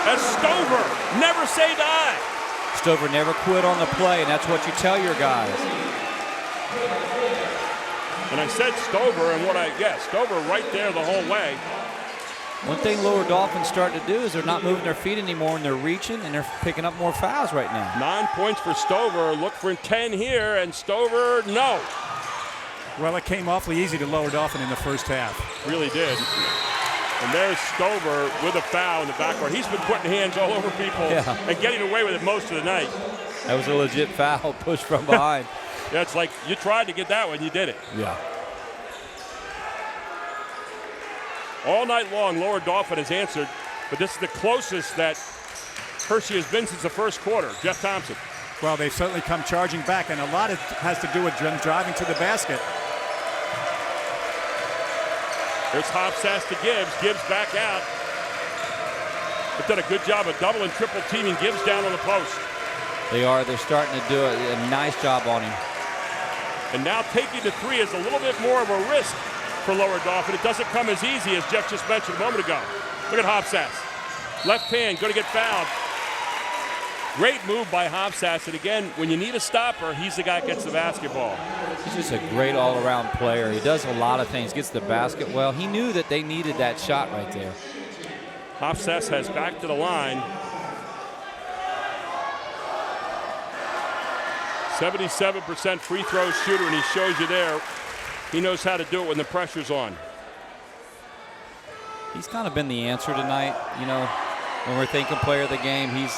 As Stover never say die. Stover never quit on the play, and that's what you tell your guys. And I said Stover, and Stover right there the whole way. One thing Lower Dauphin's starting to do is they're not moving their feet anymore, and they're reaching, and they're picking up more fouls right now. 9 points for Stover. Look for 10 here, and Stover, no. Well, it came awfully easy to Lower Dauphin in the first half. Really did. And there's Stover with a foul in the backcourt. He's been putting hands all over people and getting away with it most of the night. That was a legit foul, push from behind. Yeah, it's like you tried to get that one, you did it. Yeah. All night long, Lower Dauphin has answered, but this is the closest that Hershey has been since the first quarter. Jeff Thompson. Well, they've certainly come charging back, and a lot of it has to do with them driving to the basket. There's Hofsass to Gibbs. Gibbs back out. They've done a good job of double and triple teaming Gibbs down on the post. They are. They're starting to do a nice job on him. And now taking the 3 is a little bit more of a risk for Lower Dauphin. It doesn't come as easy as Jeff just mentioned a moment ago. Look at Hofsass. Left hand, going to get fouled. Great move by Hofsass. And again, when you need a stopper, he's the guy that gets the basketball. He's just a great all-around player. He does a lot of things, gets the basket well. He knew that they needed that shot right there. Hofsass has back to the line. 77% free throw shooter, and he shows you there. He knows how to do it when the pressure's on. He's kind of been the answer tonight. You know, when we're thinking player of the game, he's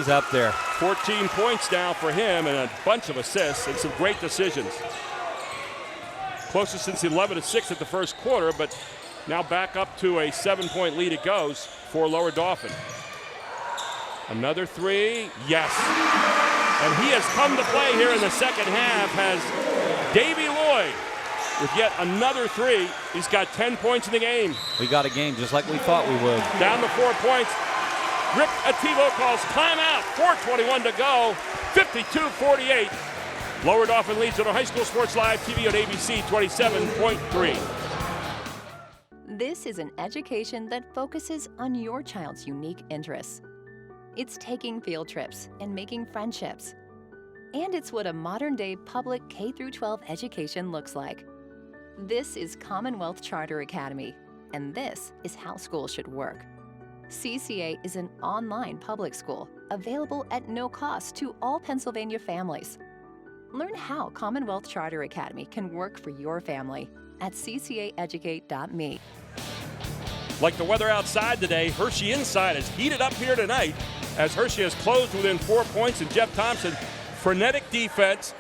up there. 14 points now for him and a bunch of assists and some great decisions. Closest since 11-6 at the first quarter, but now back up to a 7-point lead it goes for Lower Dauphin. Another three, yes. And he has come to play here in the second half, has Davey Lloyd with yet another three. He's got 10 points in the game. We got a game just like we thought we would. Down to 4 points. Rick Ativo calls timeout. 4:21 to go. 52-48. Lower Dauphin leads on our High School Sports Live TV on ABC 27.3. This is an education that focuses on your child's unique interests. It's taking field trips and making friendships. And it's what a modern-day public K-12 education looks like. This is Commonwealth Charter Academy, and this is how schools should work. CCA is an online public school available at no cost to all Pennsylvania families. Learn how Commonwealth Charter Academy can work for your family at ccaeducate.me. Like the weather outside today, Hershey inside is heated up here tonight as Hershey has closed within 4 points, and Jeff Thompson, frenetic defense,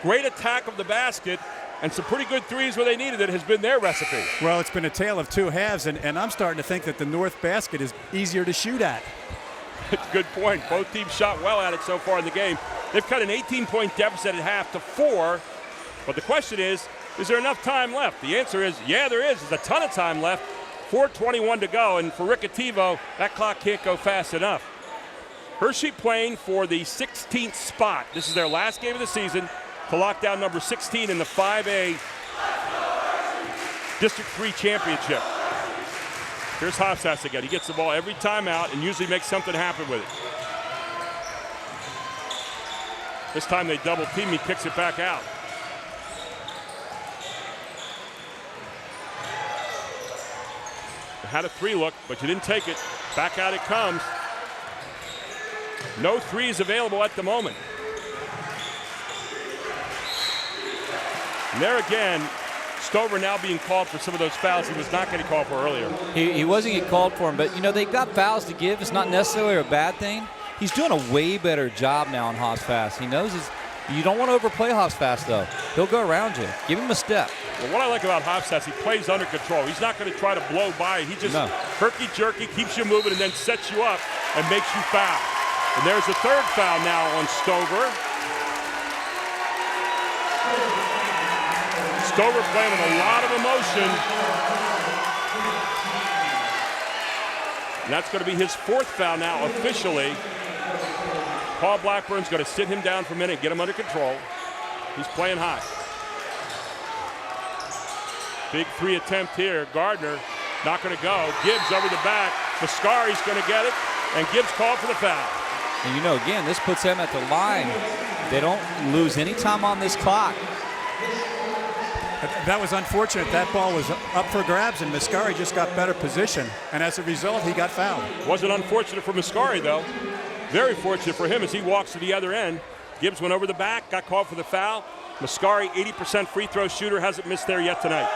great attack of the basket, and some pretty good threes where they needed it has been their recipe. Well, it's been a tale of two halves, and I'm starting to think that the north basket is easier to shoot at. Good point. Both teams shot well at it so far in the game. They've cut an 18-point deficit at half to 4, but the question is there enough time left? The answer is, yeah, there is. There's a ton of time left. 4:21 to go, and for Rick Ativo, that clock can't go fast enough. Hershey playing for the 16th spot. This is their last game of the season to lock down number 16 in the 5A District 3 championship. Here's Hofsass again. He gets the ball every time out and usually makes something happen with it. This time they double team, he kicks it back out. Had a three look, but you didn't take it. Back out it comes. No threes available at the moment. And there again, Stover now being called for some of those fouls he was not getting called for earlier. He wasn't getting called for him, but, you know, they've got fouls to give. It's not necessarily a bad thing. He's doing a way better job now on Hofsass. He knows you don't want to overplay Hofsass, though. He'll go around you. Give him a step. Well, what I like about Hofsass, he plays under control. He's not going to try to blow by. He just herky-jerky, keeps you moving, and then sets you up and makes you foul. And there's a third foul now on Stover. Stover playing with a lot of emotion. And that's going to be his fourth foul now officially. Paul Blackburn's going to sit him down for a minute and get him under control. He's playing hot. Big three attempt here. Gardner not going to go. Gibbs over the back. Mascari's going to get it, and Gibbs called for the foul. And, you know, again, this puts them at the line. They don't lose any time on this clock. That was unfortunate. That ball was up for grabs, and Mascari just got better position, and as a result, he got fouled. Wasn't unfortunate for Mascari, though. Very fortunate for him as he walks to the other end. Gibbs went over the back, got called for the foul. Mascari, 80% free throw shooter, hasn't missed there yet tonight.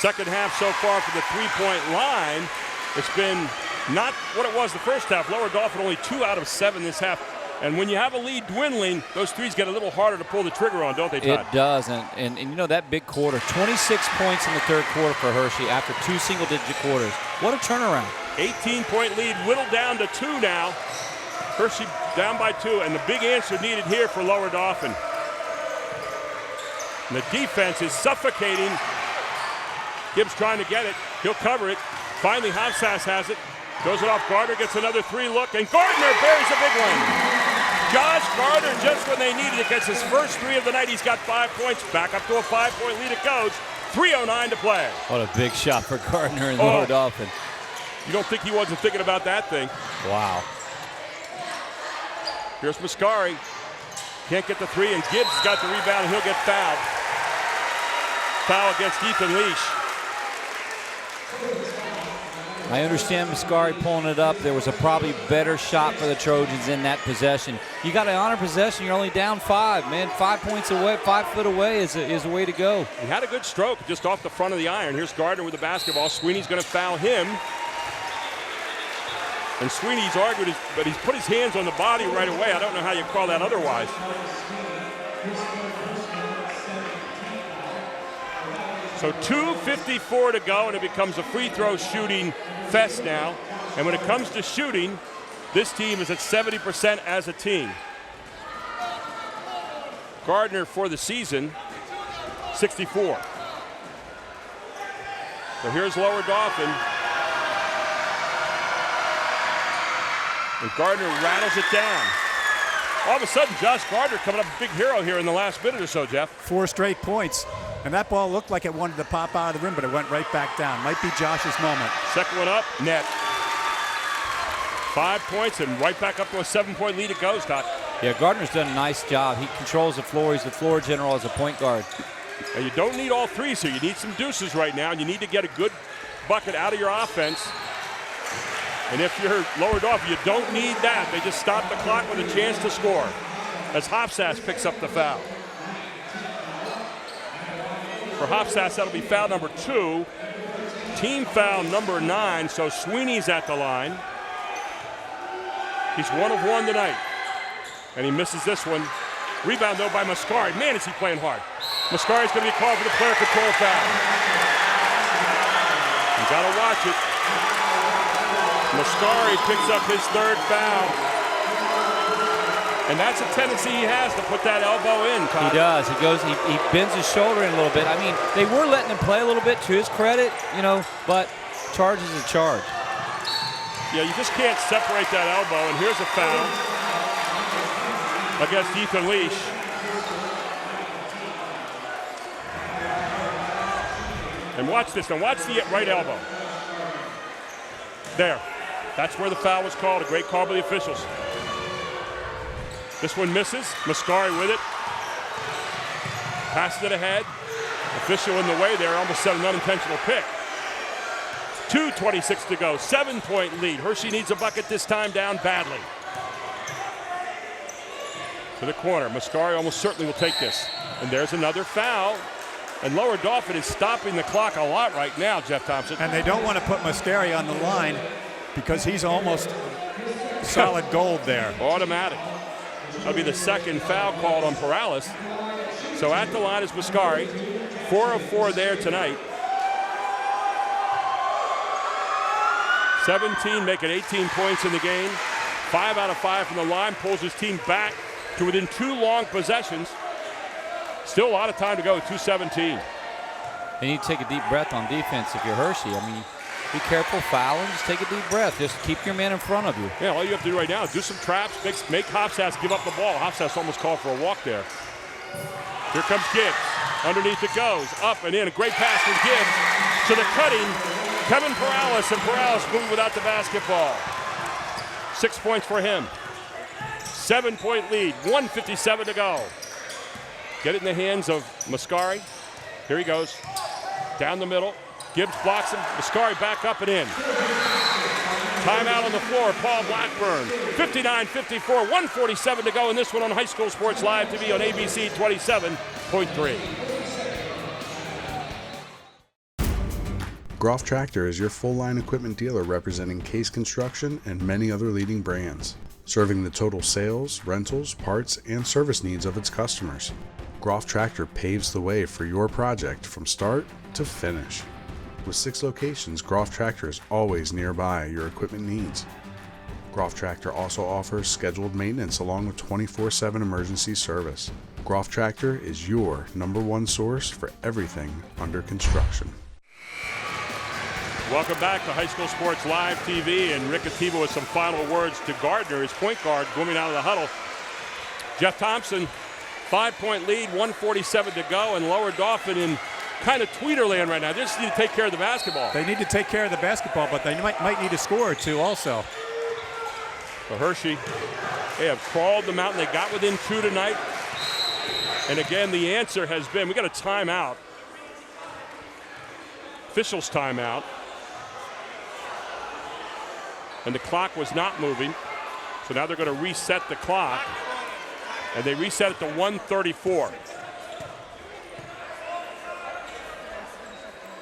Second half so far for the three-point line. It's been not what it was the first half. Lower Dauphin only 2 out of 7 this half. And when you have a lead dwindling, those threes get a little harder to pull the trigger on, don't they, Todd? It does, and you know, that big quarter, 26 points in the third quarter for Hershey after 2 single-digit quarters. What a turnaround. 18-point lead, whittled down to 2 now. Hershey down by 2, and the big answer needed here for Lower Dauphin. And the defense is suffocating. Gibbs trying to get it. He'll cover it. Finally, Hofsass has it. Goes it off. Gardner gets another 3 look, and Gardner buries a big one. Josh Gardner, just when they needed it, gets his first 3 of the night. He's got 5 points. Back up to a 5-point lead it goes. 3:09 to play. What a big shot for Gardner and Lower Dauphin. You don't think he wasn't thinking about that thing. Wow. Here's Mascari. Can't get the three, and Gibbs got the rebound, and he'll get fouled. Foul against Ethan Leash. I understand Mascari pulling it up. There was a probably better shot for the Trojans in that possession. You got to honor possession. You're only down 5, man. 5 points away, 5 foot away is a way to go. He had a good stroke just off the front of the iron. Here's Gardner with the basketball. Sweeney's going to foul him. And Sweeney's argued, but he's put his hands on the body right away. I don't know how you call that otherwise. So 2:54 to go, and it becomes a free throw shooting fest now. And when it comes to shooting, this team is at 70% as a team. Gardner for the season, 64. So here's Lower Dauphin. And Gardner rattles it down. All of a sudden, Josh Gardner coming up a big hero here in the last minute or so, Jeff. 4 straight points. And that ball looked like it wanted to pop out of the rim, but it went right back down. Might be Josh's moment. Second one up, net. 5 points and right back up to a 7-point lead it goes, Doc. Yeah, Gardner's done a nice job. He controls the floor. He's the floor general as a point guard. Now you don't need all threes here. You need some deuces right now, and you need to get a good bucket out of your offense. And if you're Lower Dauphin, you don't need that. They just stop the clock with a chance to score as Hofsass picks up the foul. For Hofsass, that'll be foul number 2. Team foul number 9, so Sweeney's at the line. He's 1 of 1 tonight. And he misses this one. Rebound, though, by Mascari. Man, is he playing hard. Mascari's going to be called for the player control foul. You got to watch it. Mascari picks up his 3rd foul. And that's a tendency he has to put that elbow in, Todd. He does. He bends his shoulder in a little bit. I mean, they were letting him play a little bit to his credit, but charge is a charge. Yeah, you just can't separate that elbow. And here's a foul against Ethan Leash. And watch this. Now watch the right elbow. There. That's where the foul was called. A great call by the officials. This one misses. Mascari with it. Passes it ahead. Official in the way there. Almost set an unintentional pick. 2:26 to go. 7-point lead. Hershey needs a bucket this time, down badly. To the corner. Mascari almost certainly will take this. And there's another foul. And Lower Dauphin is stopping the clock a lot right now, Jeff Thompson. And they don't want to put Mascari on the line because he's almost solid gold there. Automatic. That'll be the 2nd foul called on Perales. So at the line is Mascari. 4 of 4 there tonight. 17, making 18 points in the game. 5 out of 5 from the line. Pulls his team back to within 2 long possessions. Still a lot of time to go, 2:17. You need to take a deep breath on defense if you're Hershey. I mean, be careful fouling. Just take a deep breath. Just keep your man in front of you. Yeah, all you have to do right now is do some traps, make Hofsass give up the ball. Hofsass almost called for a walk there. Here comes Gibbs. Underneath it goes. Up and in. A great pass from Gibbs to the cutting Kevin Perales, and Perales moving without the basketball. 6 points for him. 7-point lead. 1:57 to go. Get it in the hands of Mascari. Here he goes. Down the middle. Gibbs blocks him. Mascari back up and in. Timeout on the floor. Paul Blackburn. 59-54. 1:47 to go in this one on High School Sports Live TV on ABC 27.3. Groff Tractor is your full-line equipment dealer representing Case Construction and many other leading brands, serving the total sales, rentals, parts, and service needs of its customers. Groff Tractor paves the way for your project from start to finish. With 6 locations, Groff Tractor is always nearby your equipment needs. Groff Tractor also offers scheduled maintenance along with 24/7 emergency service. Groff Tractor is your #1 source for everything under construction. Welcome back to High School Sports Live TV, and Rick Atiba with some final words to Gardner, his point guard, coming out of the huddle. Jeff Thompson, 5-point lead, 1:47 to go, and Lower Dauphin in kind of Tweederland right now. They just need to take care of the basketball. They need to take care of the basketball, but they might need a score or two also. So Hershey, they have crawled the mountain. They got within 2 tonight. And again, the answer has been, we got a timeout. Officials timeout. And the clock was not moving. So now they're going to reset the clock. And they reset it to 1:34.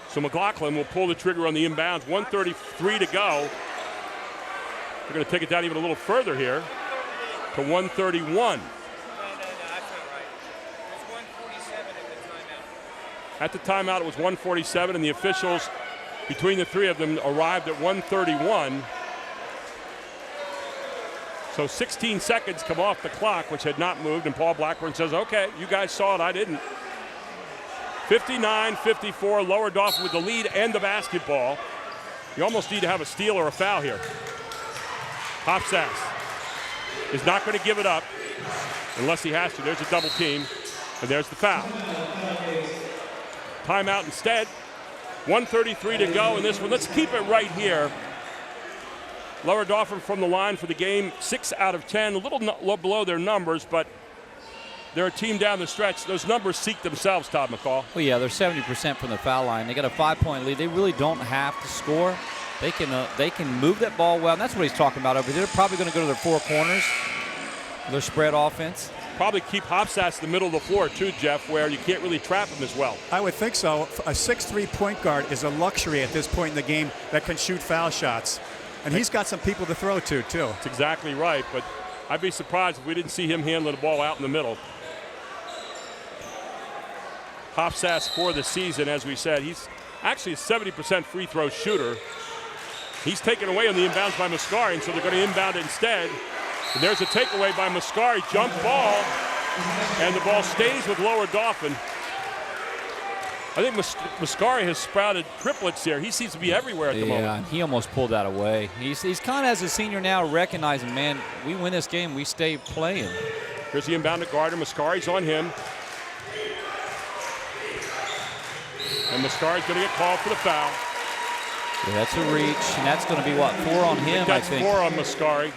So McLaughlin will pull the trigger on the inbounds. 1:33 to go. They're going to take it down even a little further here to 1:31. At the timeout, it was 1:47, and the officials, between the three of them, arrived at 1:31. So 16 seconds come off the clock, which had not moved, and Paul Blackburn says, okay, you guys saw it, I didn't. 59-54, Lower Dauphin with the lead and the basketball. You almost need to have a steal or a foul here. Hopsass is not going to give it up unless he has to. There's a double team, and there's the foul. Timeout instead. 1:33 to go in this one. Let's keep it right here. Lower Dauphin from the line for the game, 6 out of 10. A little below their numbers, but they're a team down the stretch. Those numbers seek themselves, Todd McCall. Well, yeah, they're 70% from the foul line. They got a 5-point lead. They really don't have to score. They can move that ball well. And that's what he's talking about over there. They're probably going to go to their four corners, their spread offense. Probably keep Hopsass in the middle of the floor too, Jeff, where you can't really trap him as well. I would think so. A 6'3" point guard is a luxury at this point in the game that can shoot foul shots. And he's got some people to throw to, too. That's exactly right, but I'd be surprised if we didn't see him handling the ball out in the middle. Hopsass for the season, as we said, he's actually a 70% free throw shooter. He's taken away on the inbounds by Mascari, and so they're going to inbound it instead. And there's a takeaway by Mascari, jump ball, and the ball stays with Lower Dauphin. I think Mascari has sprouted triplets here. He seems to be everywhere at the moment. Yeah, he almost pulled that away. He's kind of, as a senior now, recognizing, man, we win this game, we stay playing. Here's the inbound to Gardner. Mascari's on him. And Mascari's going to get called for the foul. Yeah, that's a reach, and that's going to be, what, 4 on him, I think. That's 4 on Mascari.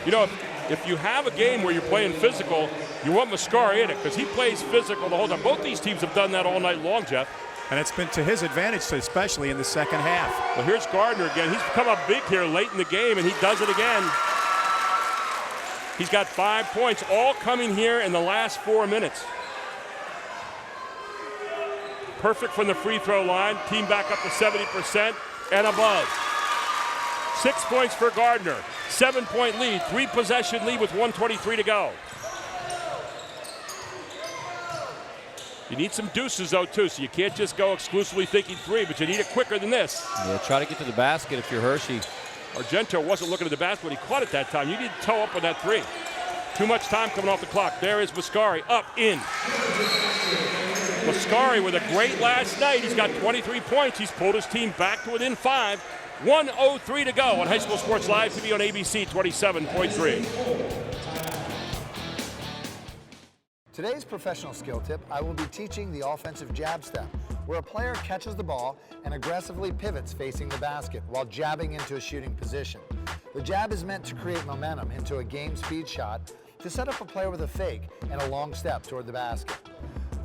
You know, if you have a game where you're playing physical, you want Mascari in it because he plays physical the whole time. Both these teams have done that all night long, Jeff. And it's been to his advantage, especially in the second half. Well, here's Gardner again. He's come up big here late in the game, and he does it again. He's got 5 points, all coming here in the last 4 minutes. Perfect from the free throw line. Team back up to 70% and above. 6 points for Gardner. 7-point lead, 3-possession lead with 1:23 to go. You need some deuces, though, too, so you can't just go exclusively thinking 3, but you need it quicker than this. Yeah, try to get to the basket if you're Hershey. Argento wasn't looking at the basket, but he caught it that time. You need to toe up with that 3. Too much time coming off the clock. There is Mascari, up, in. Mascari with a great last night. He's got 23 points. He's pulled his team back to within 5. 1:03 to go on High School Sports Live TV on ABC 27.3. Today's professional skill tip, I will be teaching the offensive jab step, where a player catches the ball and aggressively pivots facing the basket while jabbing into a shooting position. The jab is meant to create momentum into a game speed shot to set up a player with a fake and a long step toward the basket.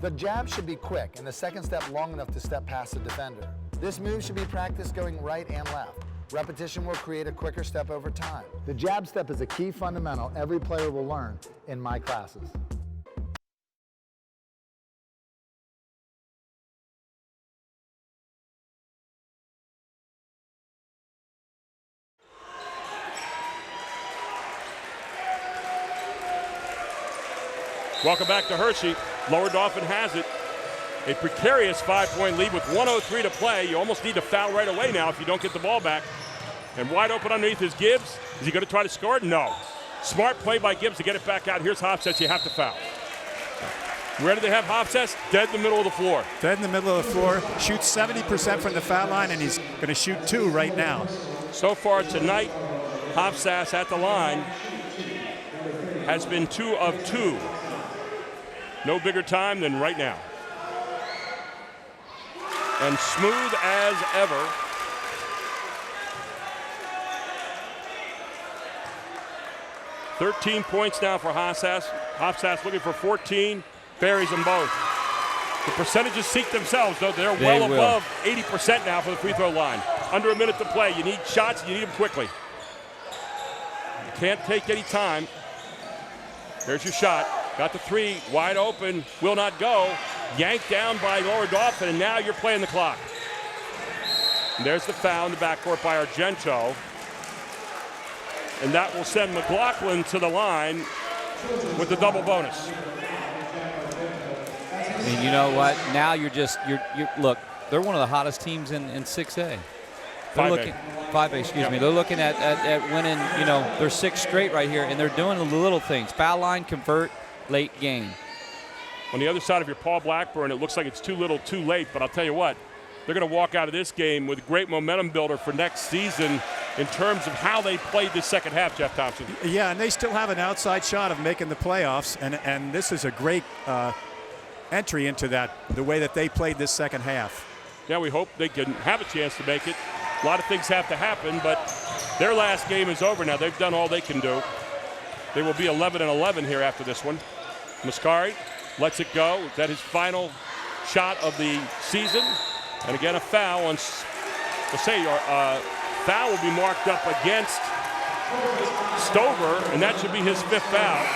The jab should be quick and the second step long enough to step past the defender. This move should be practiced going right and left. Repetition will create a quicker step over time. The jab step is a key fundamental every player will learn in my classes. Welcome back to Hershey. Lower Dauphin has it. A precarious 5-point lead with 1:03 to play. You almost need to foul right away now if you don't get the ball back. And wide open underneath is Gibbs. Is he going to try to score it? No. Smart play by Gibbs to get it back out. Here's Hopsass. You have to foul. Where do they have Hopsass? Dead in the middle of the floor. Dead in the middle of the floor. Shoots 70% from the foul line, and he's going to shoot 2 right now. So far tonight, Hopsass at the line has been 2 of 2. No bigger time than right now. and smooth as ever. $13 points now for Hofstas. Hofstas looking for 14, buries them both. The percentages seek themselves, though. They're well above 80% now for the free throw line. Under a minute to play. You need shots, you need them quickly. You can't take any time. There's your shot. Got the three, wide open, will not go. Yanked down by Lower Dauphin, and now you're playing the clock. And there's the foul in the backcourt by Argento. And that will send McLaughlin to the line with the double bonus. And you know what? Now you're look, they're one of the hottest teams in 6A. 5A, excuse me. They're looking at winning, their 6th straight right here, and they're doing the little things. Foul line, convert, late game. On the other side of your Paul Blackburn, it looks like it's too little, too late, but I'll tell you what, they're going to walk out of this game with a great momentum builder for next season in terms of how they played the second half, Jeff Thompson. Yeah, and they still have an outside shot of making the playoffs, and this is a great entry into that, the way that they played this second half. Yeah, we hope they can have a chance to make it. A lot of things have to happen, but their last game is over now. They've done all they can do. They will be 11-11 here after this one. Mascari lets it go. Is that his final shot of the season? And again, a foul on, foul will be marked up against Stover, and that should be his 5th foul.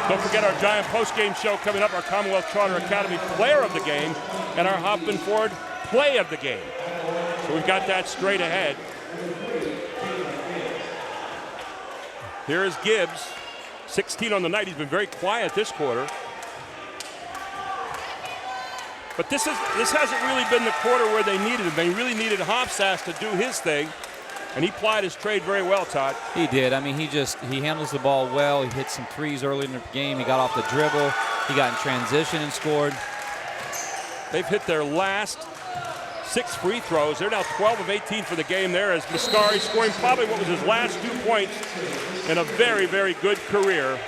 Don't forget our Giant postgame show coming up, our Commonwealth Charter Academy player of the game and our Hoffman Ford play of the game. So we've got that straight ahead. Here is Gibbs, 16 on the night. He's been very quiet this quarter. But this hasn't really been the quarter where they needed him. They really needed Hofstas to do his thing, and he plied his trade very well, Todd. He did. I mean, he handles the ball well. He hit some threes early in the game. He got off the dribble. He got in transition and scored. They've hit their last 6 free throws. They're now 12 of 18 for the game there as Mascari scoring probably what was his last 2 points in a very, very good career.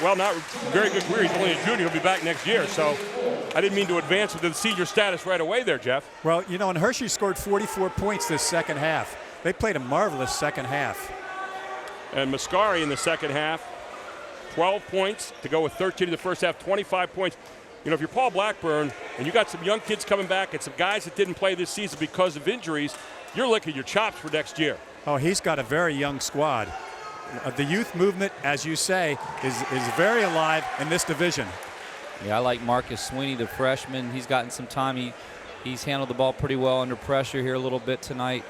Well, not very good career. He's only a junior. He'll be back next year. So I didn't mean to advance with the senior status right away there, Jeff. Well, and Hershey scored 44 points this second half. They played a marvelous second half. And Mascari in the second half, 12 points to go with 13 in the first half, 25 points. If you're Paul Blackburn and you got some young kids coming back and some guys that didn't play this season because of injuries, you're licking your chops for next year. Oh, he's got a very young squad. The youth movement, as you say, is very alive in this division. Yeah, I like Marcus Sweeney, the freshman. He's gotten some time. He's handled the ball pretty well under pressure here a little bit tonight.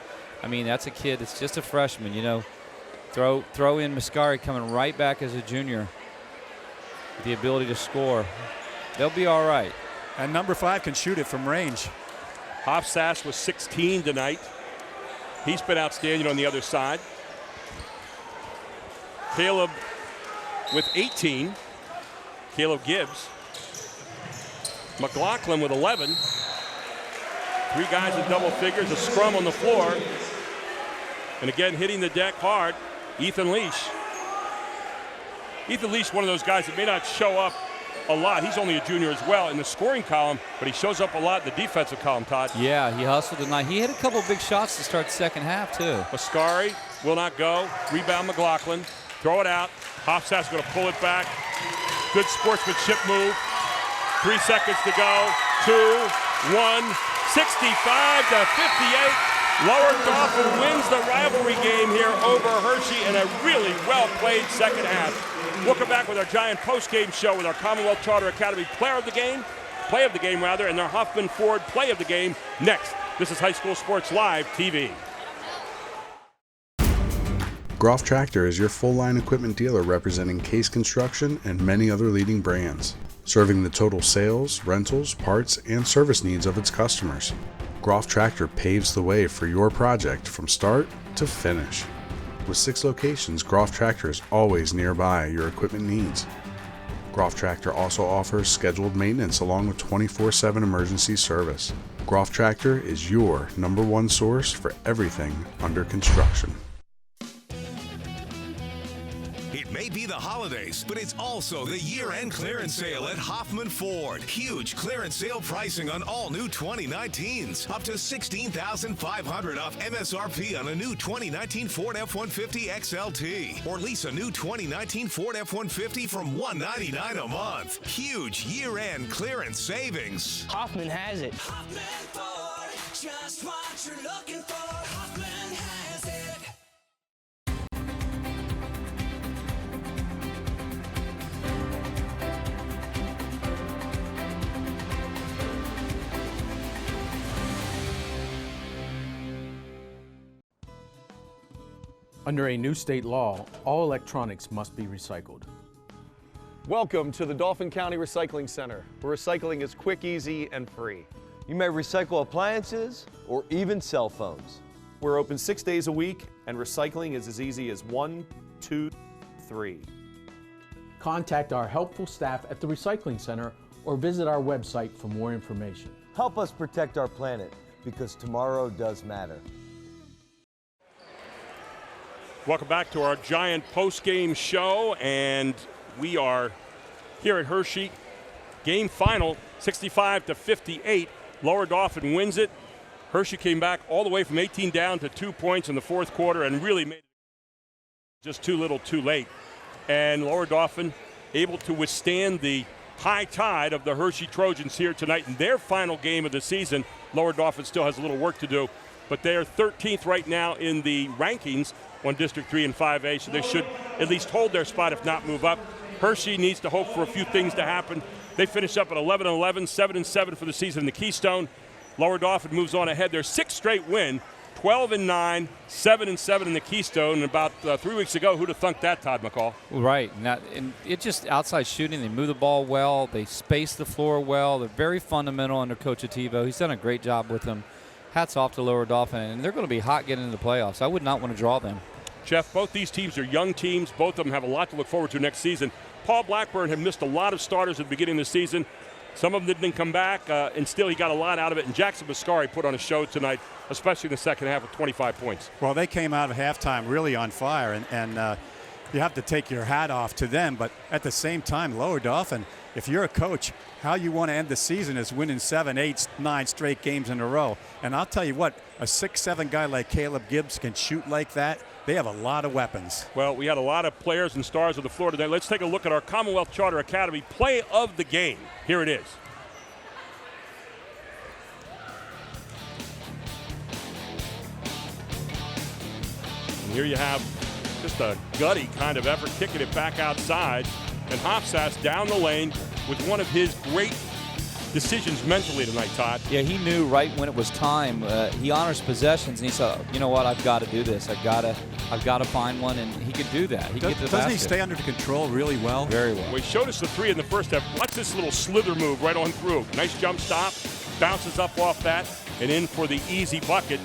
I mean, that's a kid that's just a freshman, Throw in Mascari coming right back as a junior. The ability to score. They'll be all right. And number 5 can shoot it from range. Hofstas was 16 tonight. He's been outstanding on the other side. Caleb with 18. Caleb Gibbs. McLaughlin with 11. 3 guys in double figures, a scrum on the floor. And again, hitting the deck hard, Ethan Leash. Ethan Leash, one of those guys that may not show up a lot. He's only a junior as well in the scoring column, but he shows up a lot in the defensive column, Todd. Yeah, he hustled tonight. He had a couple big shots to start the second half, too. Mascari will not go. Rebound McLaughlin. Throw it out. Hofstas going to pull it back. Good sportsmanship move. 3 seconds to go. 2, 1, 65 to 58. Lower Dauphin wins the rivalry game here over Hershey in a really well-played second half. We'll come back with our Giant post-game show with our Commonwealth Charter Academy play of the game, and their Hoffman Ford play of the game next. This is High School Sports Live TV. Groff Tractor is your full-line equipment dealer representing Case Construction and many other leading brands, serving the total sales, rentals, parts, and service needs of its customers. Groff Tractor paves the way for your project from start to finish. With 6 locations, Groff Tractor is always nearby your equipment needs. Groff Tractor also offers scheduled maintenance along with 24/7 emergency service. Groff Tractor is your #1 source for everything under construction. It may be the holidays, but it's also the year-end clearance sale at Hoffman Ford. Huge clearance sale pricing on all new 2019s. Up to $16,500 off MSRP on a new 2019 Ford F-150 XLT. Or lease a new 2019 Ford F-150 from $199 a month. Huge year-end clearance savings. Hoffman has it. Hoffman Ford, just what you're looking for. Hoffman has it. Under a new state law, all electronics must be recycled. Welcome to the Dauphin County Recycling Center, where recycling is quick, easy, and free. You may recycle appliances or even cell phones. We're open 6 days a week, and recycling is as easy as 1, 2, 3. Contact our helpful staff at the Recycling Center or visit our website for more information. Help us protect our planet, because tomorrow does matter. Welcome back to our giant post-game show, and we are here at Hershey. Game final, 65-58. Lower Dauphin wins it. Hershey came back all the way from 18 down to 2 points in the fourth quarter and really made it just too little too late. And Lower Dauphin able to withstand the high tide of the Hershey Trojans here tonight in their final game of the season. Lower Dauphin still has a little work to do, but they are 13th right now in the rankings on District 3 and 5A, so they should at least hold their spot, if not move up. Hershey needs to hope for a few things to happen. They finish up at 11-11, 7-7 for the season in the Keystone. Lower Dauphin moves on ahead. Their sixth straight win, 12-9, 7-7 in the Keystone. And about 3 weeks ago, who'd have thunk that, Todd McCall? Right, and it just outside shooting. They move the ball well. They space the floor well. They're very fundamental under Coach Ativo. He's done a great job with them. Hats off to Lower Dauphin, and they're going to be hot getting into the playoffs. I would not want to draw them. Jeff, both these teams are young teams. Both of them have a lot to look forward to next season. Paul Blackburn had missed a lot of starters at the beginning of the season. Some of them didn't come back, and still he got a lot out of it. And Jackson Biscari put on a show tonight, especially in the second half with 25 points. Well, they came out of halftime really on fire, and you have to take your hat off to them. But at the same time, Lower Dauphin, if you're a coach, how you want to end the season is winning 7, 8, 9 straight games in a row. And I'll tell you what, a 6'7" guy like Caleb Gibbs can shoot like that. They have a lot of weapons. Well, we had a lot of players and stars on the floor today. Let's take a look at our Commonwealth Charter Academy play of the game. Here it is. And here you have just a gutty kind of effort, kicking it back outside. And Hofsass down the lane with one of his great decisions mentally tonight, Todd. Yeah, he knew right when it was time. He honors possessions, and he said, you know what, I've got to do this. I've got to find one, and he could do that. He can get to the basket. Doesn't he stay under control really well? Very well. Well, he showed us the three in the first half. Watch this little slither move right on through. Nice jump stop, bounces up off that, and in for the easy bucket.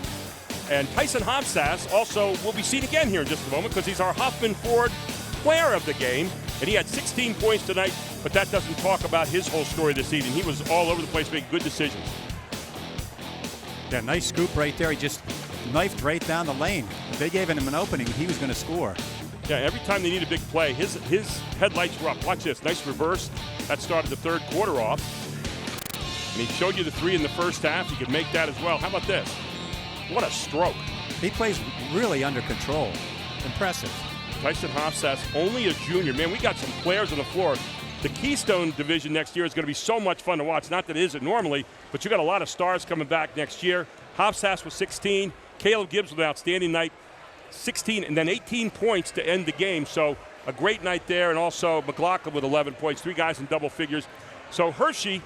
And Tyson Hofsass also will be seen again here in just a moment because he's our Hoffman Ford player of the game. And he had 16 points tonight, but that doesn't talk about his whole story this evening. He was all over the place making good decisions. Yeah, nice scoop right there. He just knifed right down the lane. If they gave him an opening, he was going to score. Yeah, every time they need a big play, his headlights were up. Watch this, nice reverse. That started the third quarter off. And he showed you the three in the first half. He could make that as well. How about this? What a stroke. He plays really under control. Impressive. Tyson Hofsass, only a junior. Man, we got some players on the floor. The Keystone division next year is going to be so much fun to watch. Not that it isn't normally, but you got a lot of stars coming back next year. Hofsass was 16. Caleb Gibbs with an outstanding night, 16, and then 18 points to end the game. So a great night there, and also McLaughlin with 11 points. 3 guys in double figures. So Hershey,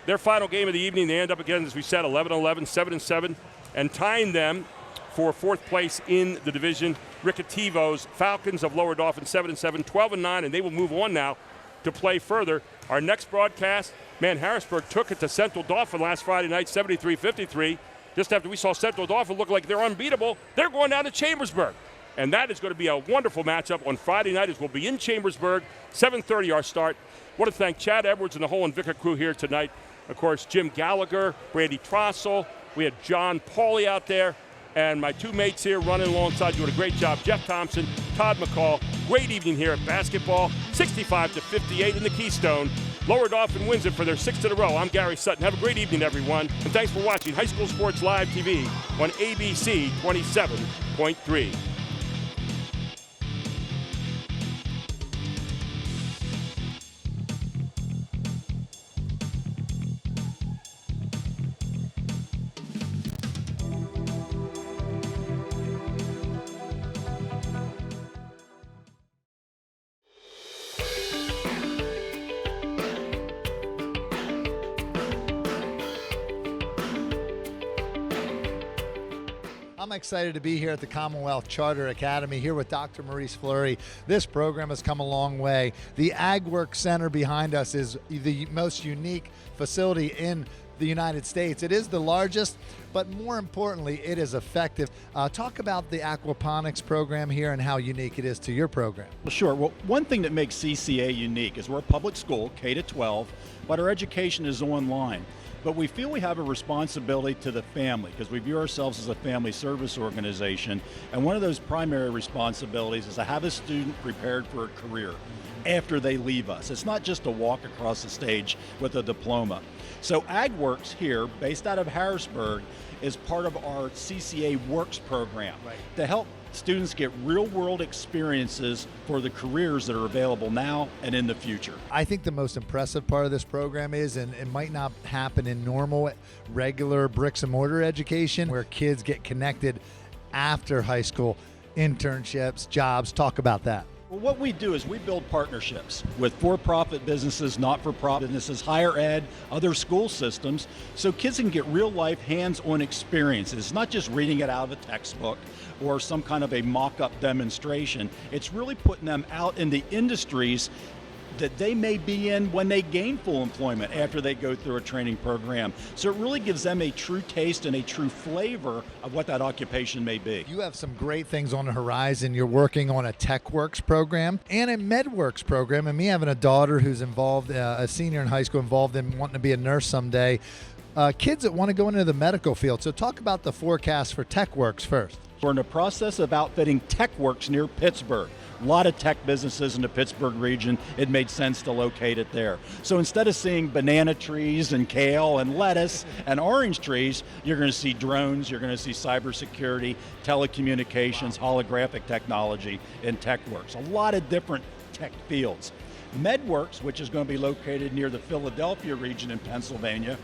their final game of the evening, they end up again, as we said, 11-11, 7-7, and tying them for fourth place in the division. Riccativo's Falcons of Lower Dauphin 7-7, 12-9, and they will move on now to play further. Our next broadcast, man, Harrisburg took it to Central Dauphin last Friday night, 73-53. Just after we saw Central Dauphin look like they're unbeatable, they're going down to Chambersburg. And that is going to be a wonderful matchup on Friday night as we'll be in Chambersburg, 7:30 our start. I want to thank Chad Edwards and the whole Invicta crew here tonight. Of course, Jim Gallagher, Brandy Trossel. We had John Pauly out there. And my two mates here running alongside doing a great job, Jeff Thompson, Todd McCall. Great evening here at basketball, 65-58 in the Keystone. Lower Dauphin wins it for their 6th in a row. I'm Gary Sutton. Have a great evening, everyone. And thanks for watching High School Sports Live TV on ABC 27.3. I'm excited to be here at the Commonwealth Charter Academy here with Dr. Maurice Fleury. This program has come a long way. The AgWorks Center behind us is the most unique facility in the United States. It is the largest, but more importantly, it is effective. Talk about the aquaponics program here and how unique it is to your program. Well, sure. Well, one thing that makes CCA unique is we're a public school, K-12, but our education is online. But we feel we have a responsibility to the family because we view ourselves as a family service organization. And one of those primary responsibilities is to have a student prepared for a career after they leave us. It's not just a walk across the stage with a diploma. So AgWorks here, based out of Harrisburg, is part of our CCA Works program to help students get real-world experiences for the careers that are available now and in the future. I think the most impressive part of this program is, and it might not happen in normal, regular bricks and mortar education, where kids get connected after high school, internships, jobs. Talk about that. Well, what we do is we build partnerships with for-profit businesses, not-for-profit businesses, higher ed, other school systems, so kids can get real-life, hands-on experiences. It's not just reading it out of a textbook or some kind of a mock-up demonstration. It's really putting them out in the industries that they may be in when they gain full employment after they go through a training program. So it really gives them a true taste and a true flavor of what that occupation may be. You have some great things on the horizon. You're working on a TechWorks program and a MedWorks program. And me having a daughter who's involved, a senior in high school, involved in wanting to be a nurse someday, kids that want to go into the medical field. So talk about the forecast for TechWorks first. We're in the process of outfitting TechWorks near Pittsburgh. A lot of tech businesses in the Pittsburgh region. It made sense to locate it there. So instead of seeing banana trees and kale and lettuce and orange trees, you're going to see drones, you're going to see cybersecurity, telecommunications, holographic technology in TechWorks. A lot of different tech fields. MedWorks, which is going to be located near the Philadelphia region in Pennsylvania,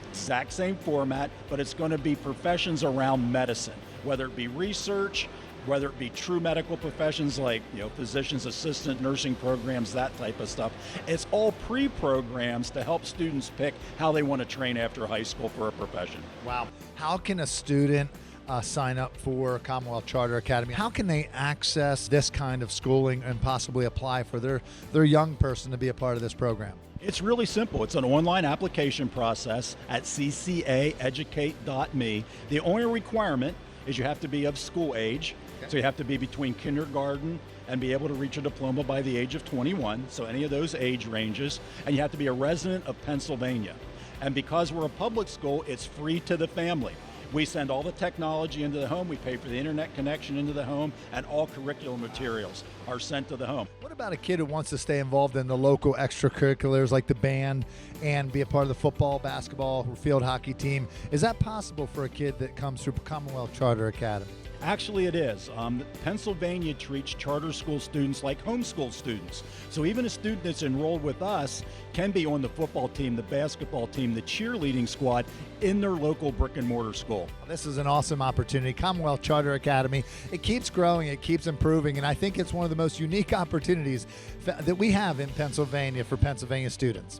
exact same format, but it's going to be professions around medicine, whether it be research, whether it be true medical professions like physician's assistant, nursing programs, that type of stuff. It's all pre-programs to help students pick how they want to train after high school for a profession. Wow. How can a student sign up for Commonwealth Charter Academy? How can they access this kind of schooling and possibly apply for their young person to be a part of this program? It's really simple. It's an online application process at ccaeducate.me. The only requirement is you have to be of school age. Okay. So you have to be between kindergarten and be able to reach a diploma by the age of 21. So any of those age ranges. And you have to be a resident of Pennsylvania. And because we're a public school, it's free to the family. We send all the technology into the home, we pay for the internet connection into the home, and all curriculum materials are sent to the home. What about a kid who wants to stay involved in the local extracurriculars like the band and be a part of the football, basketball, or field hockey team? Is that possible for a kid that comes through Commonwealth Charter Academy? Actually, it is. Pennsylvania treats charter school students like homeschool students. So even a student that's enrolled with us can be on the football team, the basketball team, the cheerleading squad in their local brick and mortar school. This is an awesome opportunity. Commonwealth Charter Academy, it keeps growing, it keeps improving, and I think it's one of the most unique opportunities that we have in Pennsylvania for Pennsylvania students.